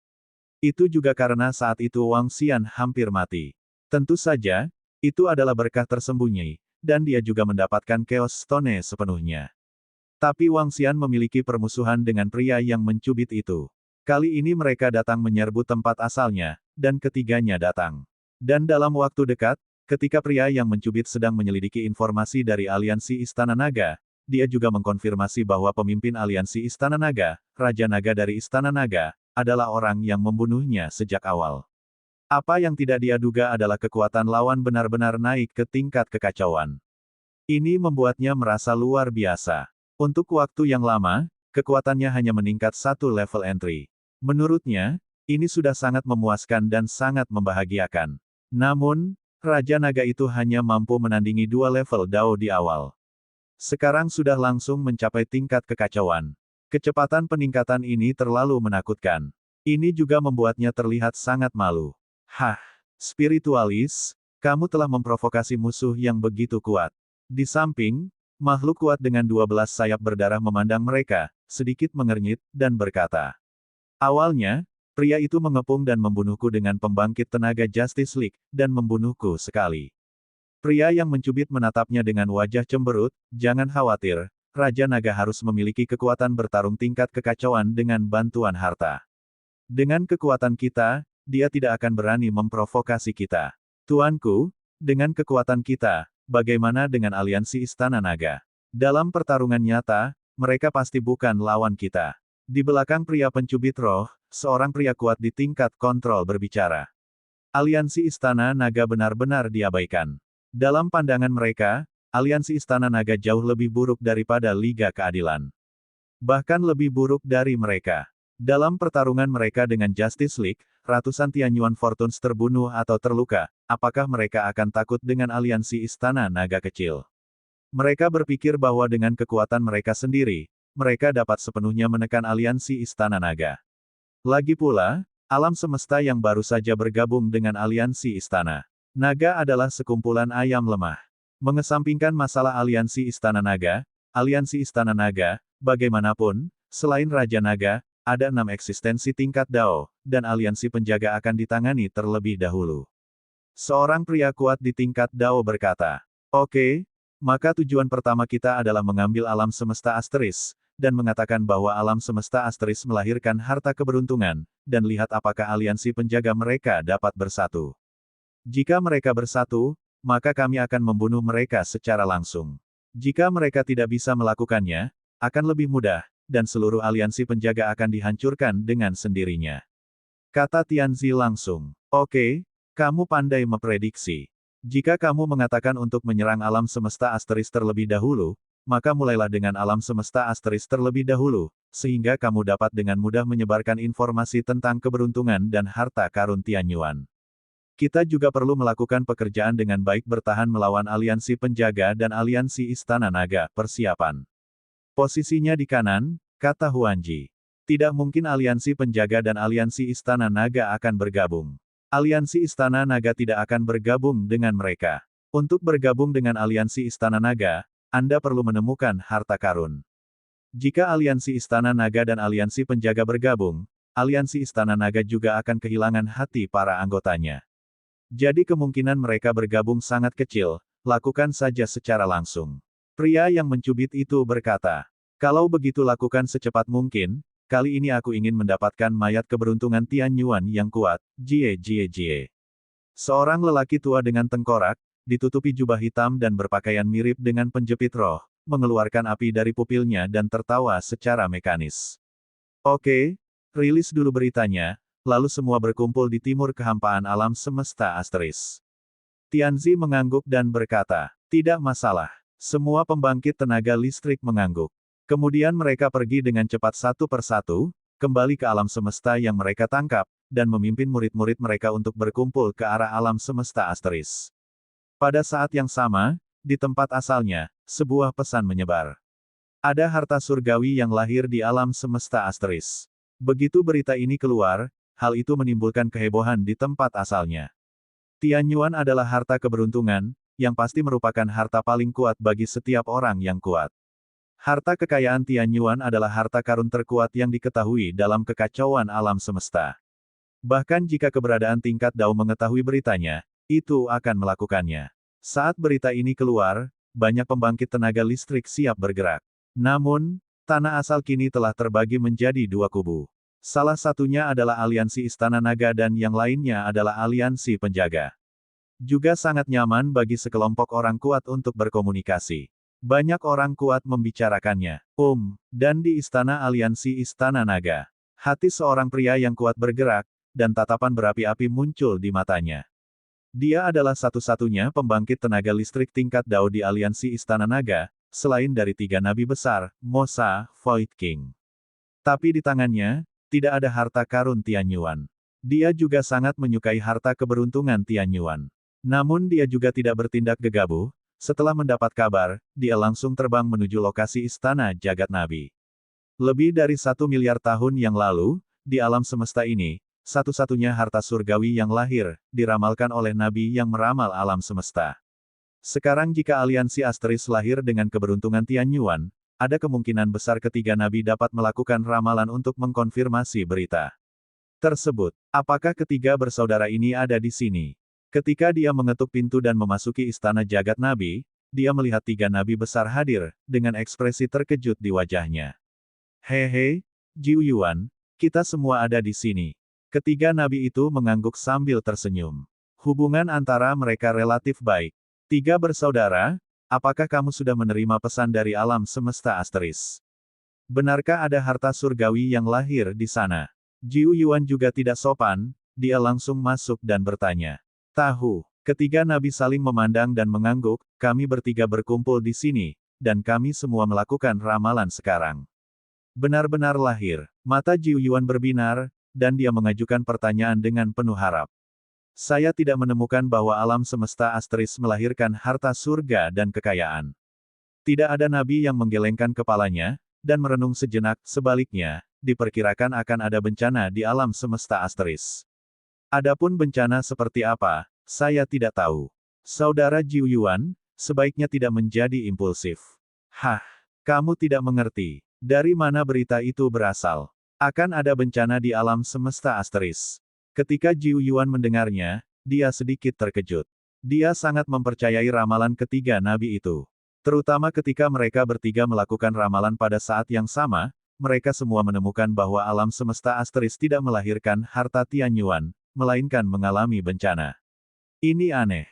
Itu juga karena saat itu Wang Xian hampir mati. Tentu saja, Itu adalah berkah tersembunyi, dan dia juga mendapatkan Chaos Stone sepenuhnya. Tapi Wang Xian memiliki permusuhan dengan pria yang mencubit itu. Kali ini mereka datang menyerbu tempat asalnya, dan ketiganya datang. Dan dalam waktu dekat, ketika pria yang mencubit sedang menyelidiki informasi dari Aliansi Istana Naga, dia juga mengkonfirmasi bahwa pemimpin Aliansi Istana Naga, Raja Naga dari Istana Naga, adalah orang yang membunuhnya sejak awal. Apa yang tidak dia duga adalah kekuatan lawan benar-benar naik ke tingkat kekacauan. Ini membuatnya merasa luar biasa. Untuk waktu yang lama, kekuatannya hanya meningkat satu level entry. Menurutnya, ini sudah sangat memuaskan dan sangat membahagiakan. Namun, Raja Naga itu hanya mampu menandingi dua level Dao di awal. Sekarang sudah langsung mencapai tingkat kekacauan. Kecepatan peningkatan ini terlalu menakutkan. Ini juga membuatnya terlihat sangat malu. Hah, spiritualis, kamu telah memprovokasi musuh yang begitu kuat. Di samping, makhluk kuat dengan 12 sayap berdarah memandang mereka, sedikit mengernyit, dan berkata. Awalnya, pria itu mengepung dan membunuhku dengan pembangkit tenaga Justice League, dan membunuhku sekali. Pria yang mencubit menatapnya dengan wajah cemberut, jangan khawatir, Raja Naga harus memiliki kekuatan bertarung tingkat kekacauan dengan bantuan harta. Dengan kekuatan kita, dia tidak akan berani memprovokasi kita. Tuanku, dengan kekuatan kita, bagaimana dengan Aliansi Istana Naga? Dalam pertarungan nyata, mereka pasti bukan lawan kita. Di belakang pria pencubit roh, seorang pria kuat di tingkat kontrol berbicara. Aliansi Istana Naga benar-benar diabaikan. Dalam pandangan mereka, Aliansi Istana Naga jauh lebih buruk daripada Liga Keadilan. Bahkan lebih buruk dari mereka. Dalam pertarungan mereka dengan Justice League, ratusan Tianyuan Fortunes terbunuh atau terluka, apakah mereka akan takut dengan Aliansi Istana Naga kecil? Mereka berpikir bahwa dengan kekuatan mereka sendiri, mereka dapat sepenuhnya menekan Aliansi Istana Naga. Lagi pula, alam semesta yang baru saja bergabung dengan Aliansi Istana Naga adalah sekumpulan ayam lemah. Mengesampingkan masalah Aliansi Istana Naga, bagaimanapun, selain Raja Naga, ada 6 eksistensi tingkat Dao, dan aliansi penjaga akan ditangani terlebih dahulu. Seorang pria kuat di tingkat Dao berkata, "Oke, maka tujuan pertama kita adalah mengambil alam semesta asteris, dan mengatakan bahwa alam semesta asteris melahirkan harta keberuntungan, dan lihat apakah aliansi penjaga mereka dapat bersatu. Jika mereka bersatu, maka kami akan membunuh mereka secara langsung. Jika mereka tidak bisa melakukannya, akan lebih mudah, dan seluruh aliansi penjaga akan dihancurkan dengan sendirinya." Kata Tianzi langsung. "Oke, kamu pandai memprediksi. Jika kamu mengatakan untuk menyerang alam semesta asteris terlebih dahulu, maka mulailah dengan alam semesta asteris terlebih dahulu, sehingga kamu dapat dengan mudah menyebarkan informasi tentang keberuntungan dan harta karun Tianyuan. Kita juga perlu melakukan pekerjaan dengan baik bertahan melawan aliansi penjaga dan aliansi Istana Naga, persiapan." Posisinya di kanan, kata Huanji. Tidak mungkin aliansi penjaga dan aliansi Istana Naga akan bergabung. Aliansi Istana Naga tidak akan bergabung dengan mereka. Untuk bergabung dengan aliansi Istana Naga, Anda perlu menemukan harta karun. Jika aliansi Istana Naga dan aliansi penjaga bergabung, aliansi Istana Naga juga akan kehilangan hati para anggotanya. Jadi kemungkinan mereka bergabung sangat kecil, lakukan saja secara langsung. Pria yang mencubit itu berkata, "Kalau begitu lakukan secepat mungkin, kali ini aku ingin mendapatkan mayat keberuntungan Tianyuan yang kuat, Jie Jie Jie." Seorang lelaki tua dengan tengkorak, ditutupi jubah hitam dan berpakaian mirip dengan penjepit roh, mengeluarkan api dari pupilnya dan tertawa secara mekanis. "Oke, rilis dulu beritanya, lalu semua berkumpul di timur kehampaan alam semesta asteris." Tianzi mengangguk dan berkata, "Tidak masalah." Semua pembangkit tenaga listrik mengangguk. Kemudian mereka pergi dengan cepat satu persatu, kembali ke alam semesta yang mereka tangkap, dan memimpin murid-murid mereka untuk berkumpul ke arah alam semesta asteris. Pada saat yang sama, di tempat asalnya, sebuah pesan menyebar. Ada harta surgawi yang lahir di alam semesta asteris. Begitu berita ini keluar, hal itu menimbulkan kehebohan di tempat asalnya. Tianyuan adalah harta keberuntungan, yang pasti merupakan harta paling kuat bagi setiap orang yang kuat. Harta kekayaan Tianyuan adalah harta karun terkuat yang diketahui dalam kekacauan alam semesta. Bahkan jika keberadaan tingkat Dao mengetahui beritanya, itu akan melakukannya. Saat berita ini keluar, banyak pembangkit tenaga listrik siap bergerak. Namun, tanah asal kini telah terbagi menjadi dua kubu. Salah satunya adalah aliansi Istana Naga dan yang lainnya adalah aliansi penjaga. Juga sangat nyaman bagi sekelompok orang kuat untuk berkomunikasi. Banyak orang kuat membicarakannya. Dan di istana aliansi Istana Naga. Hati seorang pria yang kuat bergerak, dan tatapan berapi-api muncul di matanya. Dia adalah satu-satunya pembangkit tenaga listrik tingkat Dao di aliansi Istana Naga, selain dari tiga nabi besar, Mosa, Void King. Tapi di tangannya, tidak ada harta karun Tianyuan. Dia juga sangat menyukai harta keberuntungan Tianyuan. Namun dia juga tidak bertindak gegabah. Setelah mendapat kabar, dia langsung terbang menuju lokasi istana jagat nabi. Lebih dari 1 miliar tahun yang lalu, di alam semesta ini, satu-satunya harta surgawi yang lahir, diramalkan oleh nabi yang meramal alam semesta. Sekarang jika aliansi Asteris lahir dengan keberuntungan Tianyuan, ada kemungkinan besar ketiga nabi dapat melakukan ramalan untuk mengkonfirmasi berita tersebut. Apakah ketiga bersaudara ini ada di sini? Ketika dia mengetuk pintu dan memasuki istana jagat nabi, dia melihat tiga nabi besar hadir, dengan ekspresi terkejut di wajahnya. Hehe, Jiu Yuan, kita semua ada di sini. Ketiga nabi itu mengangguk sambil tersenyum. Hubungan antara mereka relatif baik. Tiga bersaudara, apakah kamu sudah menerima pesan dari alam semesta Asteris? Benarkah ada harta surgawi yang lahir di sana? Jiu Yuan juga tidak sopan, dia langsung masuk dan bertanya. Tahu, ketiga nabi saling memandang dan mengangguk, kami bertiga berkumpul di sini, dan kami semua melakukan ramalan sekarang. Benar-benar lahir, mata Jiu Yuan berbinar, dan dia mengajukan pertanyaan dengan penuh harap. Saya tidak menemukan bahwa alam semesta Asteris melahirkan harta surga dan kekayaan. Tidak ada nabi yang menggelengkan kepalanya, dan merenung sejenak, sebaliknya, diperkirakan akan ada bencana di alam semesta Asteris. Adapun bencana seperti apa, saya tidak tahu. Saudara Jiu Yuan, sebaiknya tidak menjadi impulsif. Hah, kamu tidak mengerti. Dari mana berita itu berasal? Akan ada bencana di alam semesta Asteris. Ketika Jiu Yuan mendengarnya, dia sedikit terkejut. Dia sangat mempercayai ramalan ketiga nabi itu. Terutama ketika mereka bertiga melakukan ramalan pada saat yang sama, mereka semua menemukan bahwa alam semesta Asteris tidak melahirkan harta Tianyuan, melainkan mengalami bencana. Ini aneh.